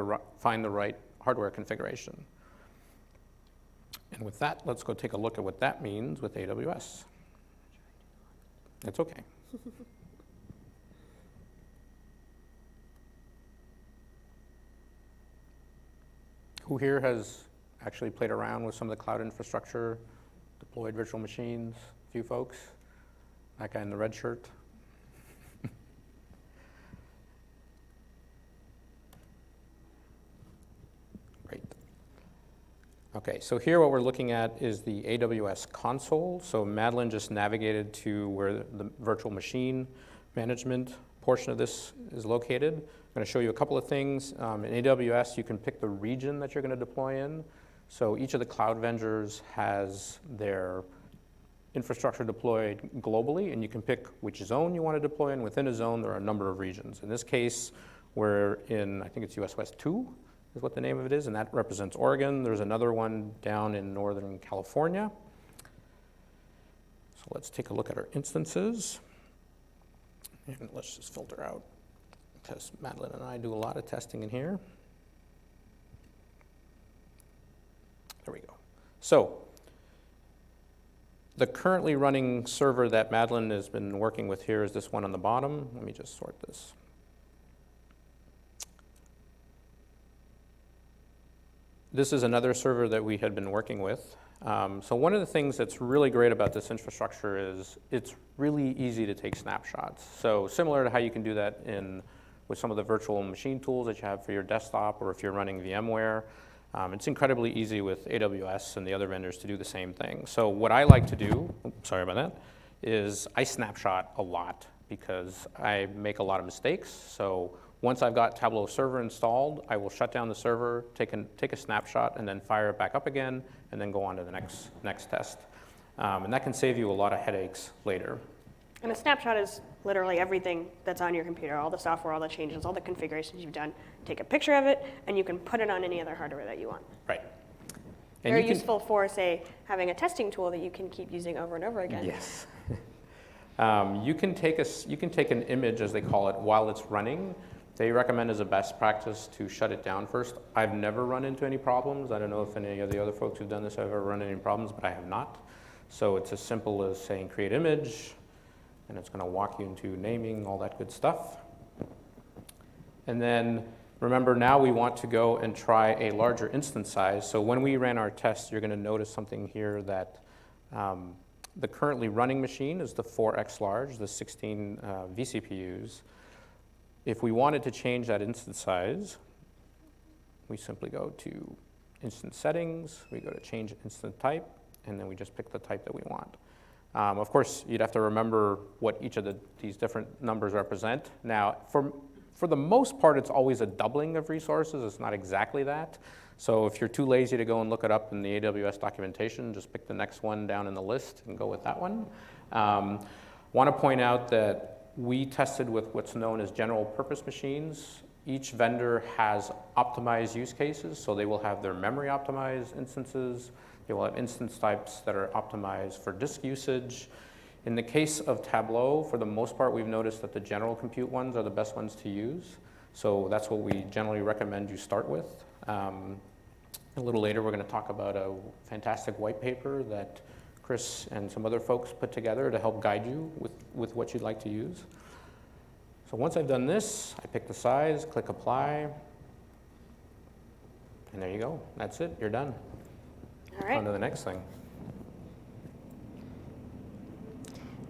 the right hardware configuration. And with that, let's go take a look at what that means with AWS. It's okay. Who here has actually played around with some of the cloud infrastructure, deployed virtual machines? A few folks. That guy in the red shirt. Great. Okay, so here what we're looking at is the AWS console. So Madeline just navigated to where the virtual machine management portion of this is located. I'm going to show you a couple of things. In AWS, you can pick the region that you're going to deploy in. So each of the cloud vendors has their infrastructure deployed globally, and you can pick which zone you want to deploy in. Within a zone, there are a number of regions. In this case, we're in, I think it's US West 2 is what the name of it is, and that represents Oregon. There's another one down in Northern California. So let's take a look at our instances. And let's just filter out, because Madeline and I do a lot of testing in here. There we go. So the currently running server that Madeline has been working with here is this one on the bottom. Let me just sort this. This is another server that we had been working with. So one of the things that's really great about this infrastructure is it's really easy to take snapshots. So similar to how you can do that with some of the virtual machine tools that you have for your desktop, or if you're running VMware, it's incredibly easy with AWS and the other vendors to do the same thing. So what I like to do, sorry about that, is I snapshot a lot because I make a lot of mistakes. So once I've got Tableau Server installed, I will shut down the server, take a snapshot, and then fire it back up again, and then go on to the next test. And that can save you a lot of headaches later. And a snapshot is literally everything that's on your computer, all the software, all the changes, all the configurations you've done. Take a picture of it, and you can put it on any other hardware that you want. Right. And Very useful for, say, having a testing tool that you can keep using over and over again. Yes. You can take an image, as they call it, while it's running. They recommend as a best practice to shut it down first. I've never run into any problems. I don't know if any of the other folks who've done this have ever run into any problems, but I have not. So it's as simple as saying create image, and it's going to walk you into naming, all that good stuff. And then remember, now we want to go and try a larger instance size. So when we ran our test, you're going to notice something here that the currently running machine is the 4x large, the 16 vCPUs. If we wanted to change that instance size, we simply go to instance settings, we go to change instance type, and then we just pick the type that we want. Of course, you'd have to remember what each of these different numbers represent. Now, for the most part, it's always a doubling of resources. It's not exactly that. So if you're too lazy to go and look it up in the AWS documentation, just pick the next one down in the list and go with that one. Want to point out that we tested with what's known as general purpose machines. Each vendor has optimized use cases, so they will have their memory optimized instances. They will have instance types that are optimized for disk usage. In the case of Tableau, for the most part, we've noticed that the general compute ones are the best ones to use. So that's what we generally recommend you start with. A little later, we're going to talk about a fantastic white paper that Chris and some other folks put together to help guide you with what you'd like to use. So once I've done this, I pick the size, click apply, and there you go. That's it, you're done. All right. On to the next thing.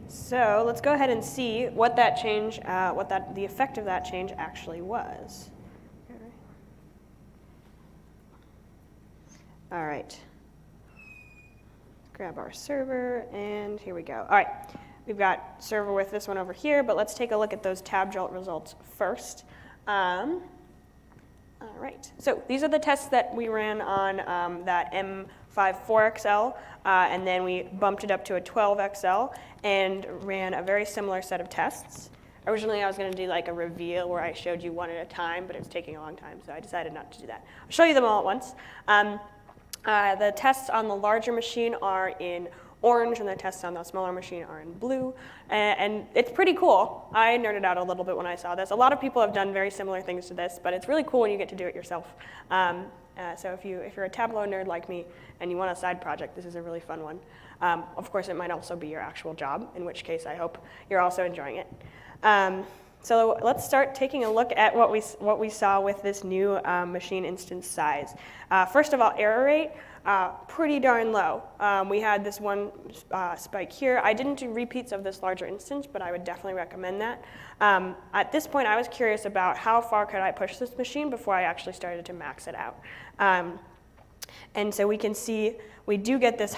So let's go ahead and see what that change, the effect of that change actually was. All right. Grab our server, and here we go. All right, we've got server with this one over here, but let's take a look at those TabJolt results first. All right, so these are the tests that we ran on that M54XL, and then we bumped it up to a 12XL and ran a very similar set of tests. Originally, I was going to do like a reveal where I showed you one at a time, but it was taking a long time, so I decided not to do that. I'll show you them all at once. The tests on the larger machine are in orange, and the tests on the smaller machine are in blue. And it's pretty cool. I nerded out a little bit when I saw this. A lot of people have done very similar things to this, but it's really cool when you get to do it yourself. So if you're a Tableau nerd like me and you want a side project, this is a really fun one. Of course, it might also be your actual job, in which case I hope you're also enjoying it. So let's start taking a look at what we saw with this new machine instance size. First of all, error rate, pretty darn low. We had this one spike here. I didn't do repeats of this larger instance, but I would definitely recommend that. At this point, I was curious about how far could I push this machine before I actually started to max it out. And so we can see we do get this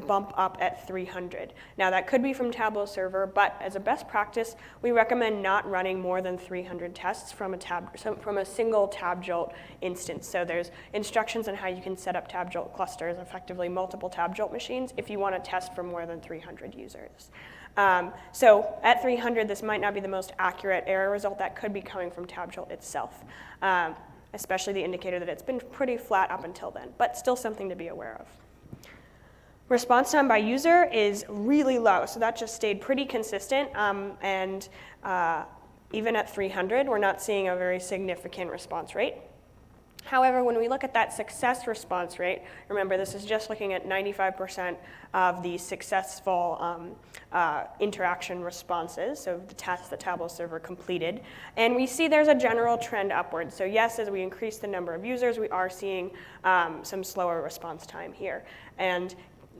bump up at 300. Now that could be from Tableau Server, but as a best practice, we recommend not running more than 300 tests from a single TabJolt instance. So there's instructions on how you can set up TabJolt clusters, effectively multiple TabJolt machines, if you want to test for more than 300 users. So at 300, this might not be the most accurate error result. That could be coming from TabJolt itself. Especially the indicator that it's been pretty flat up until then, but still something to be aware of. Response time by user is really low, so that just stayed pretty consistent, and even at 300, we're not seeing a very significant response rate. However, when we look at that success response rate, remember this is just looking at 95% of the successful interaction responses, so the tasks that Tableau Server completed, and we see there's a general trend upward. So yes, as we increase the number of users, we are seeing some slower response time here. And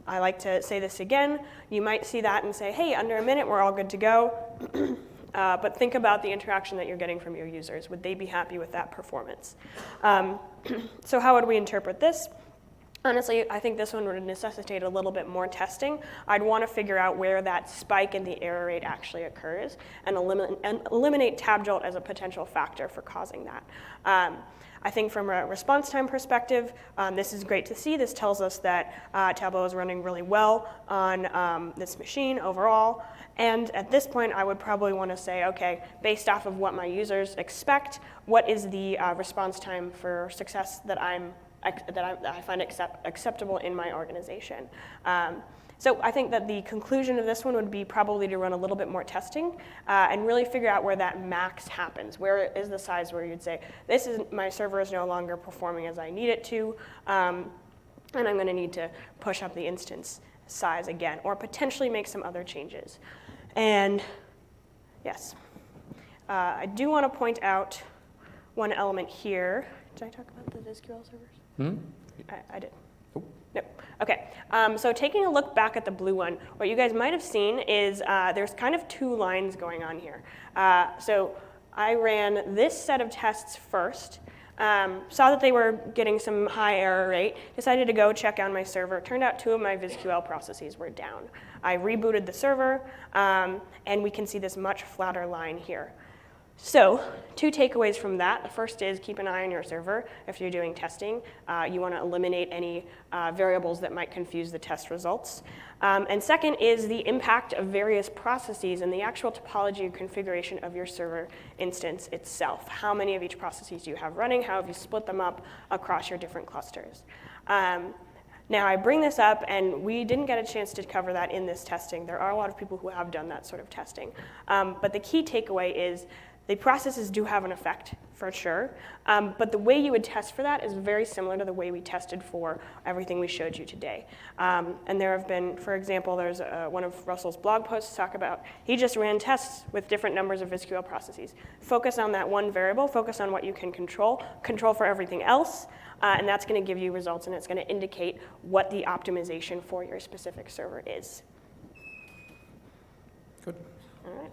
I like to say this again, you might see that and say, hey, under a minute, we're all good to go. But think about the interaction that you're getting from your users. Would they be happy with that performance? So how would we interpret this? Honestly, I think this one would necessitate a little bit more testing. I'd want to figure out where that spike in the error rate actually occurs and eliminate TabJolt as a potential factor for causing that. I think from a response time perspective, this is great to see. This tells us that Tableau is running really well on this machine overall. And at this point, I would probably want to say, okay, based off of what my users expect, what is the response time for success that I find acceptable in my organization? So I think that the conclusion of this one would be probably to run a little bit more testing and really figure out where that max happens. Where is the size where you'd say, my server is no longer performing as I need it to, and I'm going to need to push up the instance size again, or potentially make some other changes. And yes, I do want to point out one element here. Did I talk about the SQL servers? I did. No. Okay. So taking a look back at the blue one, what you guys might have seen is there's kind of two lines going on here. So I ran this set of tests first, saw that they were getting some high error rate, decided to go check on my server. Turned out 2 of my VizQL processes were down. I rebooted the server, and we can see this much flatter line here. So 2 takeaways from that. The first is keep an eye on your server. If you're doing testing, you want to eliminate any variables that might confuse the test results. And second is the impact of various processes and the actual topology and configuration of your server instance itself. How many of each processes do you have running? How have you split them up across your different clusters? Now, I bring this up, and we didn't get a chance to cover that in this testing. There are a lot of people who have done that sort of testing. But the key takeaway is the processes do have an effect, for sure. But the way you would test for that is very similar to the way we tested for everything we showed you today. And there have been, for example, there's one of Russell's blog posts talk about, he just ran tests with different numbers of VizQL processes. Focus on that one variable, focus on what you can control for everything else, and that's going to give you results, and it's going to indicate what the optimization for your specific server is. Good. All right. All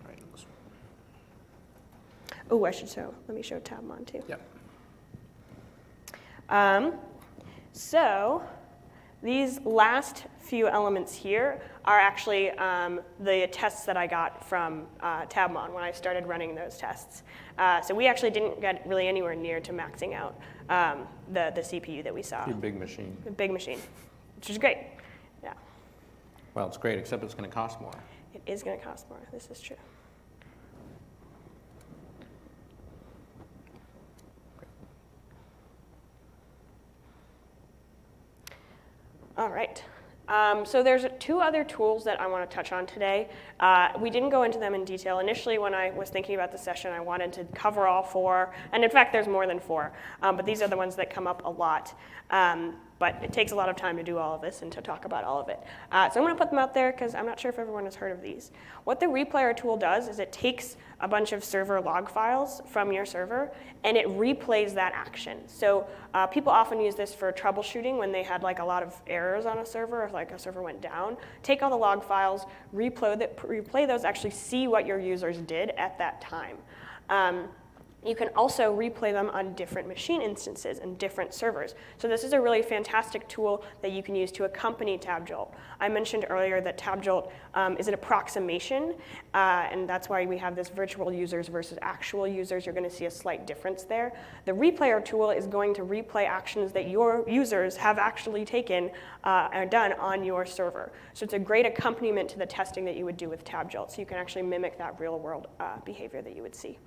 right. Oh, let me show Tabmon too. Yep. So these last few elements here are actually the tests that I got from Tabmon when I started running those tests. So we actually didn't get really anywhere near to maxing out the CPU that we saw. Your big machine. The big machine, which is great. Yeah. Well, it's great, except it's going to cost more. It is going to cost more. This is true. All right. So there's 2 other tools that I want to touch on today. We didn't go into them in detail. Initially, when I was thinking about the session, I wanted to cover all 4. And in fact, there's more than 4. But these are the ones that come up a lot. But it takes a lot of time to do all of this and to talk about all of it. So I'm going to put them out there because I'm not sure if everyone has heard of these. What the replayer tool does is it takes a bunch of server log files from your server, and it replays that action. So people often use this for troubleshooting when they had like a lot of errors on a server, if like a server went down. Take all the log files, replay those, actually see what your users did at that time. You can also replay them on different machine instances and different servers. So this is a really fantastic tool that you can use to accompany TabJolt. I mentioned earlier that TabJolt is an approximation, and that's why we have this virtual users versus actual users. You're going to see a slight difference there. The replayer tool is going to replay actions that your users have actually taken and done on your server. So it's a great accompaniment to the testing that you would do with TabJolt. So you can actually mimic that real world behavior that you would see.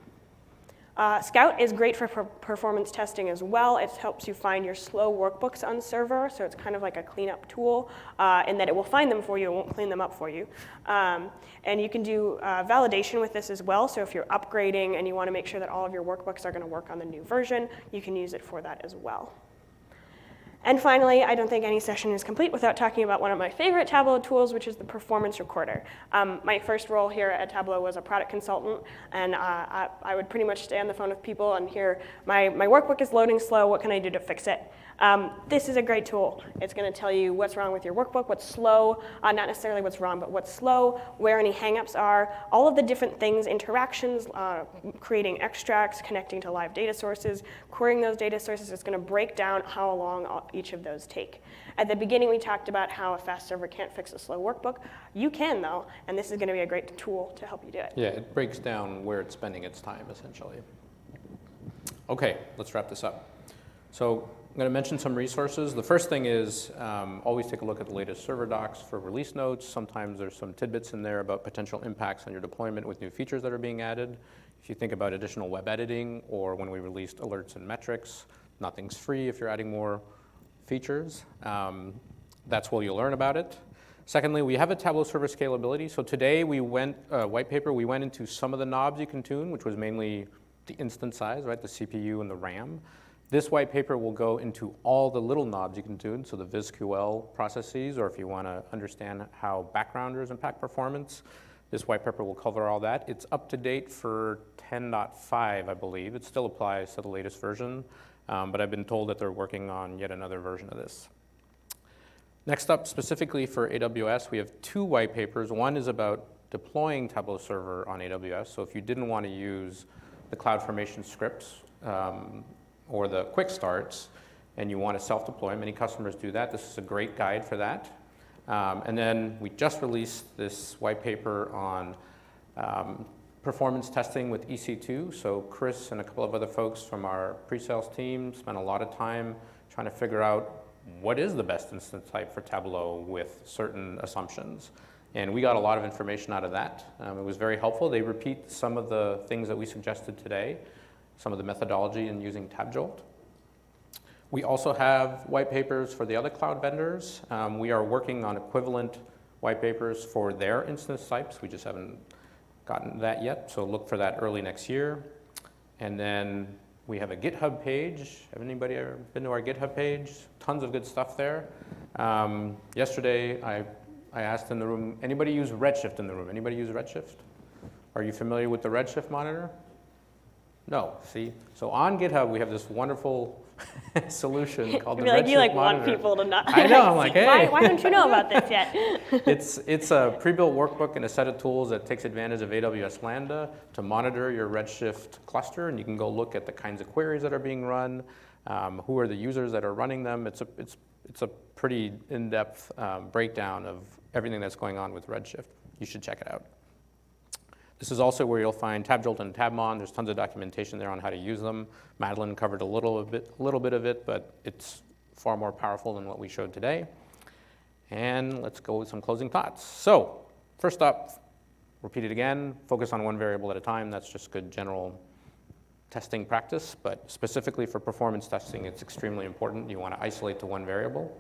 Scout is great for performance testing as well. It helps you find your slow workbooks on server, so it's kind of like a cleanup tool in that it will find them for you, it won't clean them up for you. And you can do validation with this as well, so if you're upgrading and you want to make sure that all of your workbooks are going to work on the new version, you can use it for that as well. And finally, I don't think any session is complete without talking about one of my favorite Tableau tools, which is the performance recorder. My first role here at Tableau was a product consultant, and I would pretty much stay on the phone with people and hear, my workbook is loading slow, what can I do to fix it? This is a great tool. It's going to tell you what's wrong with your workbook, what's slow, not necessarily what's wrong, but what's slow, where any hangups are, all of the different things, interactions, creating extracts, connecting to live data sources, querying those data sources. It's going to break down how long each of those take. At the beginning, we talked about how a fast server can't fix a slow workbook. You can, though, and this is going to be a great tool to help you do it. Yeah, it breaks down where it's spending its time, essentially. Okay, let's wrap this up. So I'm going to mention some resources. The first thing is always take a look at the latest server docs for release notes. Sometimes there's some tidbits in there about potential impacts on your deployment with new features that are being added. If you think about additional web editing or when we released alerts and metrics, nothing's free if you're adding more features. That's where you'll learn about it. Secondly, we have a Tableau Server scalability. So today we went, Whitepaper, we went into some of the knobs you can tune, which was mainly the instance size, right, the CPU and the RAM. This white paper will go into all the little knobs you can tune, so the VizQL processes, or if you want to understand how backgrounders impact performance, this white paper will cover all that. It's up to date for 10.5, I believe. It still applies to the latest version, but I've been told that they're working on yet another version of this. Next up, specifically for AWS, we have two white papers. One is about deploying Tableau Server on AWS, so if you didn't want to use the CloudFormation scripts, or the quick starts, and you want to self-deploy. Many customers do that. This is a great guide for that. And then we just released this white paper on performance testing with EC2. So Chris and a couple of other folks from our pre-sales team spent a lot of time trying to figure out what is the best instance type for Tableau with certain assumptions. And we got a lot of information out of that. It was very helpful. They repeat some of the things that we suggested today, some of the methodology in using TabJolt. We also have white papers for the other cloud vendors. We are working on equivalent white papers for their instance types. We just haven't gotten that yet, so look for that early next year. And then we have a GitHub page. Have anybody ever been to our GitHub page? Tons of good stuff there. Yesterday, I asked in the room, anybody use Redshift in the room? Anybody use Redshift? Are you familiar with the Redshift monitor? No, see? So on GitHub, we have this wonderful solution called the Redshift You monitor. want people to not. I know, I'm like, hey. Why don't you know about this yet? It's a pre-built workbook and a set of tools that takes advantage of AWS Lambda to monitor your Redshift cluster, and you can go look at the kinds of queries that are being run, who are the users that are running them. It's a pretty in-depth breakdown of everything that's going on with Redshift. You should check it out. This is also where you'll find TabJolt and Tabmon. There's tons of documentation there on how to use them. Madeline covered a little bit of it, but it's far more powerful than what we showed today. And let's go with some closing thoughts. So first up, repeat it again, focus on one variable at a time. That's just good general testing practice, but specifically for performance testing, it's extremely important. You want to isolate to one variable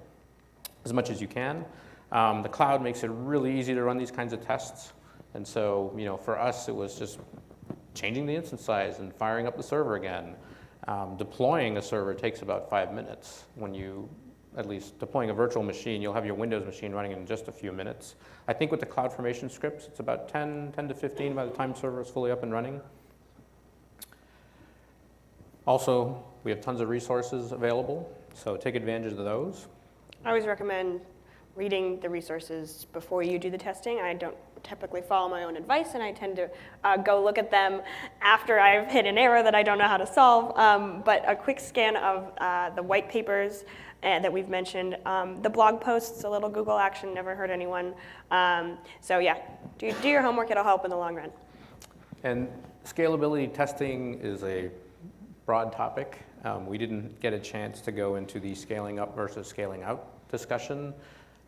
as much as you can. The cloud makes it really easy to run these kinds of tests. And so, for us, it was just changing the instance size and firing up the server again. Deploying a server takes about 5 minutes. When you, at least deploying a virtual machine, you'll have your Windows machine running in just a few minutes. I think with the CloudFormation scripts, it's about 10 to 15 by the time the server is fully up and running. Also, we have tons of resources available, so take advantage of those. I always recommend reading the resources before you do the testing. I don't typically follow my own advice, and I tend to go look at them after I've hit an error that I don't know how to solve. But a quick scan of the white papers that we've mentioned, the blog posts, a little Google action, never hurt anyone. So yeah, do your homework, it'll help in the long run. And scalability testing is a broad topic. We didn't get a chance to go into the scaling up versus scaling out discussion.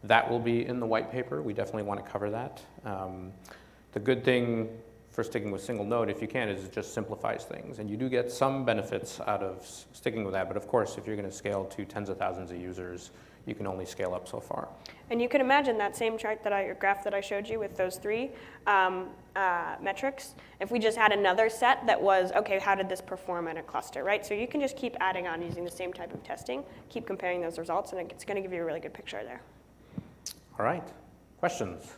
That will be in the white paper. We definitely want to cover that. The good thing for sticking with single node, if you can, is it just simplifies things. And you do get some benefits out of sticking with that. But of course, if you're going to scale to tens of thousands of users, you can only scale up so far. And you can imagine that same chart or graph that I showed you with those three metrics. If we just had another set that was, okay, how did this perform in a cluster, right? So you can just keep adding on using the same type of testing, keep comparing those results, and it's going to give you a really good picture there. All right, questions?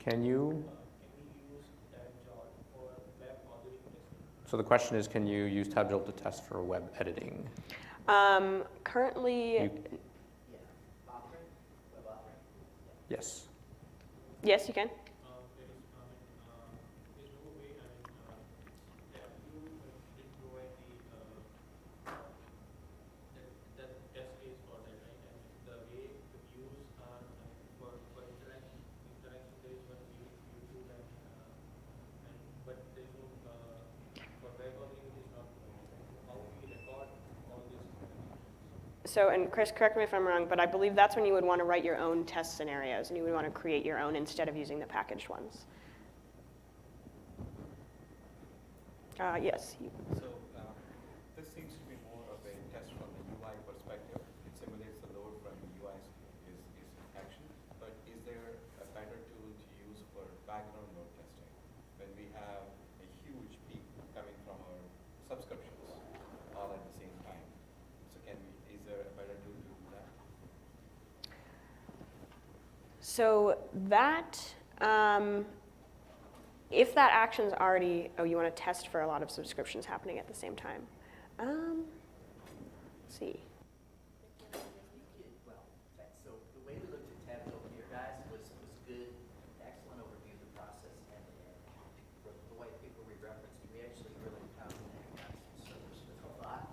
Can you? So the question is, can you use TabJolt to test for web editing? Currently, Yes. yes, you can. So, and Chris, correct me if I'm wrong, but I believe that's when you would want to write your own test scenarios, and you would want to create your own instead of using the packaged ones. Yes. So this seems to be more of a test from the UI perspective. It simulates the load from the UI is action. But is there a better tool to use for background load testing when we have a huge peak coming from our subscriptions all at the same time? So is there a better tool to do that? So that, if that action's already, oh, you want to test for a lot of subscriptions happening at the same time. Let's see. So the way we looked at TabJolt here, guys, was good, excellent overview of the process, and for the white paper we referenced, we actually really found that servers with a lot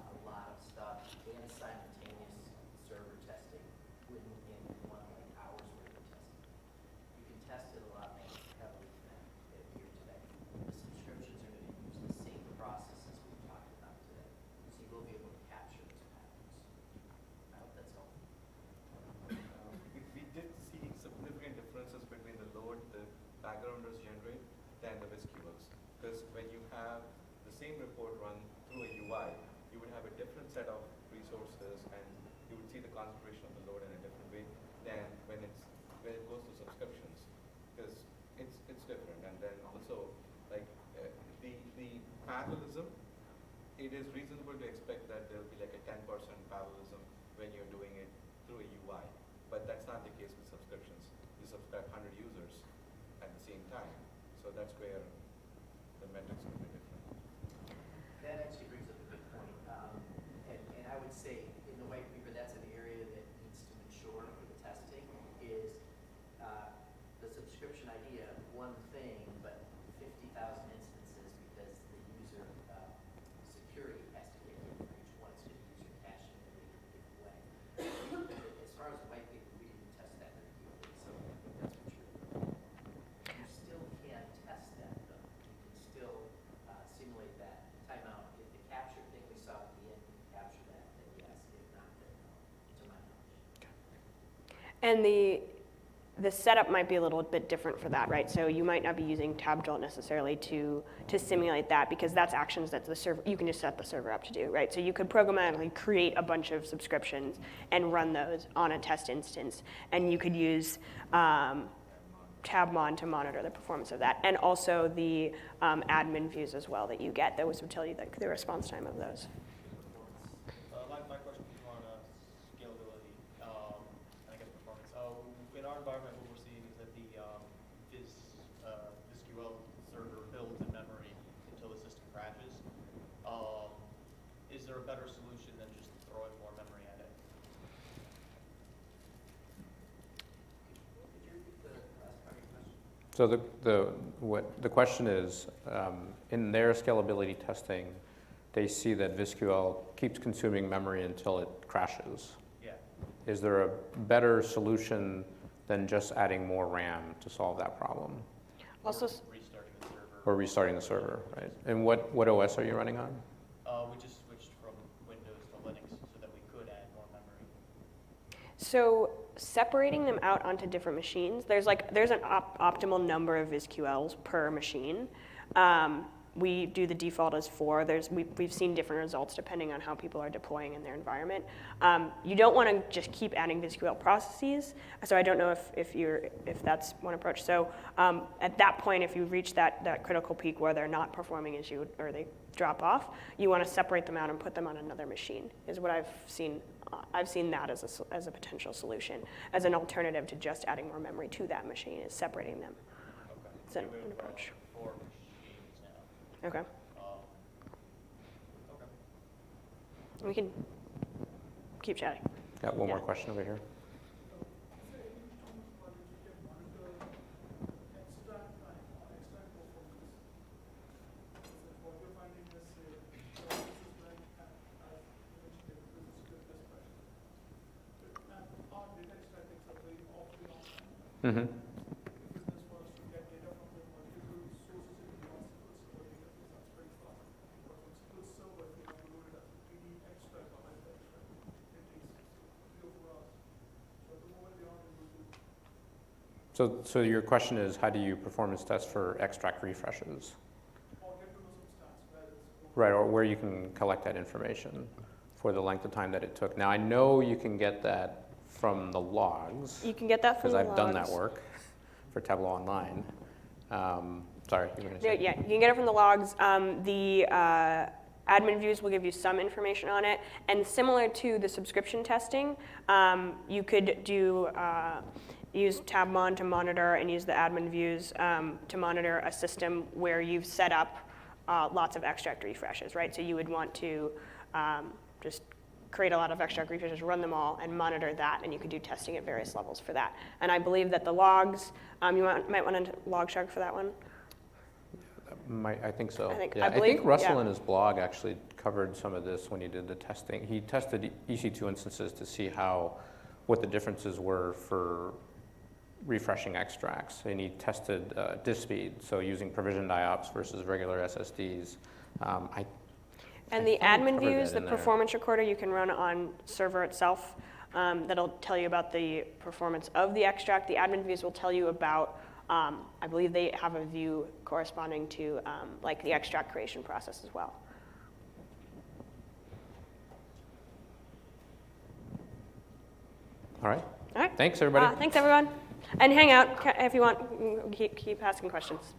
of stuff and simultaneous server testing within one like hours worth of testing. You can test it a lot more heavily than here today. The subscriptions are going to use the same processes we've talked about today, so you will be able to capture those patterns. I hope that's helpful. We did see significant differences between the load the backgrounders generate than the VisQLs. Because when you have the same report run through a UI, you would have a different set of resources and you would see the concentration of the load in a different way than when it goes to subscriptions. Because it's different. And then also like the parallelism, it is reasonable to expect that there will be like a 10% parallelism when you're doing it through a UI. But that's not the case with subscriptions. You subscribe 100 users at the same time. So that's where the metrics will be different. That actually brings up a good point. And I would say in the white paper, that's an area that needs to mature for the testing is the subscription idea, one thing, but 50,000 instances because the user security has to get in for each one. So the user caching in a different way. As far as the white paper, we didn't test that very deeply, so I think that's for sure. You still can test that though. You can still simulate that timeout. If the capture thing we saw at the end can capture that, then yes. If not, then no, to my knowledge. And the setup might be a little bit different for that, right? So you might not be using TabJolt necessarily to simulate that because that's actions that the server, you can just set the server up to do, right? So you could programmatically create a bunch of subscriptions and run those on a test instance. And you could use Tabmon to monitor the performance of that. And also the admin views as well that you get. Those would tell you the response time of those. My question is on scalability and I guess performance. In our environment, what we're seeing is that the VisQL server builds in memory until the system crashes. Is there a better solution than just throwing more memory at it? Could you repeat the last part of your question? So the question is, in their scalability testing, they see that VisQL keeps consuming memory until it crashes. Yeah. Is there a better solution than just adding more RAM to solve that problem? Also, Restarting the server. Or restarting the server, right? And what OS are you running on? We just switched from Windows to Linux so that we could add more memory. so separating them out onto different machines, there's an optimal number of VizQLs per machine. We do the default as 4. We've seen different results depending on how people are deploying in their environment. You don't want to just keep adding VizQL processes. So I don't know if that's one approach. So at that point, if you reach that critical peak where they're not performing as you would, or they drop off, you want to separate them out and put them on another machine. Is what I've seen. I've seen that as a potential solution, as an alternative to just adding more memory to that machine, is separating them. Okay. Is that We an have, approach? 4 machines now. Okay. Okay. We can keep chatting. Got one Yeah. more question over here. Is there any tools by which you can monitor extract time or extract performance? So what you're finding is, say, this is like, as you mentioned, this is good best practice. And our data extracting are very awfully online. Mm-hmm. Business for us to get data from the multiple sources in the non-SQL Server database, that's pretty fast. But with SQL Server, if you have to load it as a PD extract or like that extract, it takes 3 or 4 hours. So at the moment, we aren't able to So your question is, how do you performance test for extract refreshes? or get to know some stats where it's Right, or where you can collect that information for the length of time that it took. Now, I know you can get that from the logs, You can get that from because the I've done that logs. work for Tableau Online. Sorry, you were going to Yeah, say? yeah, you can get it from the logs. The admin views will give you some information on it. And similar to the subscription testing, you could use Tabmon to monitor and use the admin views to monitor a system where you've set up lots of extract refreshes, right? So you would want to just create a lot of extract refreshes, run them all, and monitor that, and you could do testing at various levels for that. And I believe that the logs, you might want to log shark for that one. I think so. I think- Yeah, I believe- think Russell yeah. in his blog actually covered some of this when he did the testing. He tested EC2 instances to see what the differences were for refreshing extracts, and he tested disk speed, so using provisioned IOPS versus regular SSDs. And I the thought I admin covered views, that the in there. performance recorder, you can run on server itself. That'll tell you about the performance of the extract. The admin views will tell you about, I believe they have a view corresponding to like the extract creation process as well. All right. All right. Thanks, everybody. Thanks, everyone. And hang out if you want. Keep asking questions.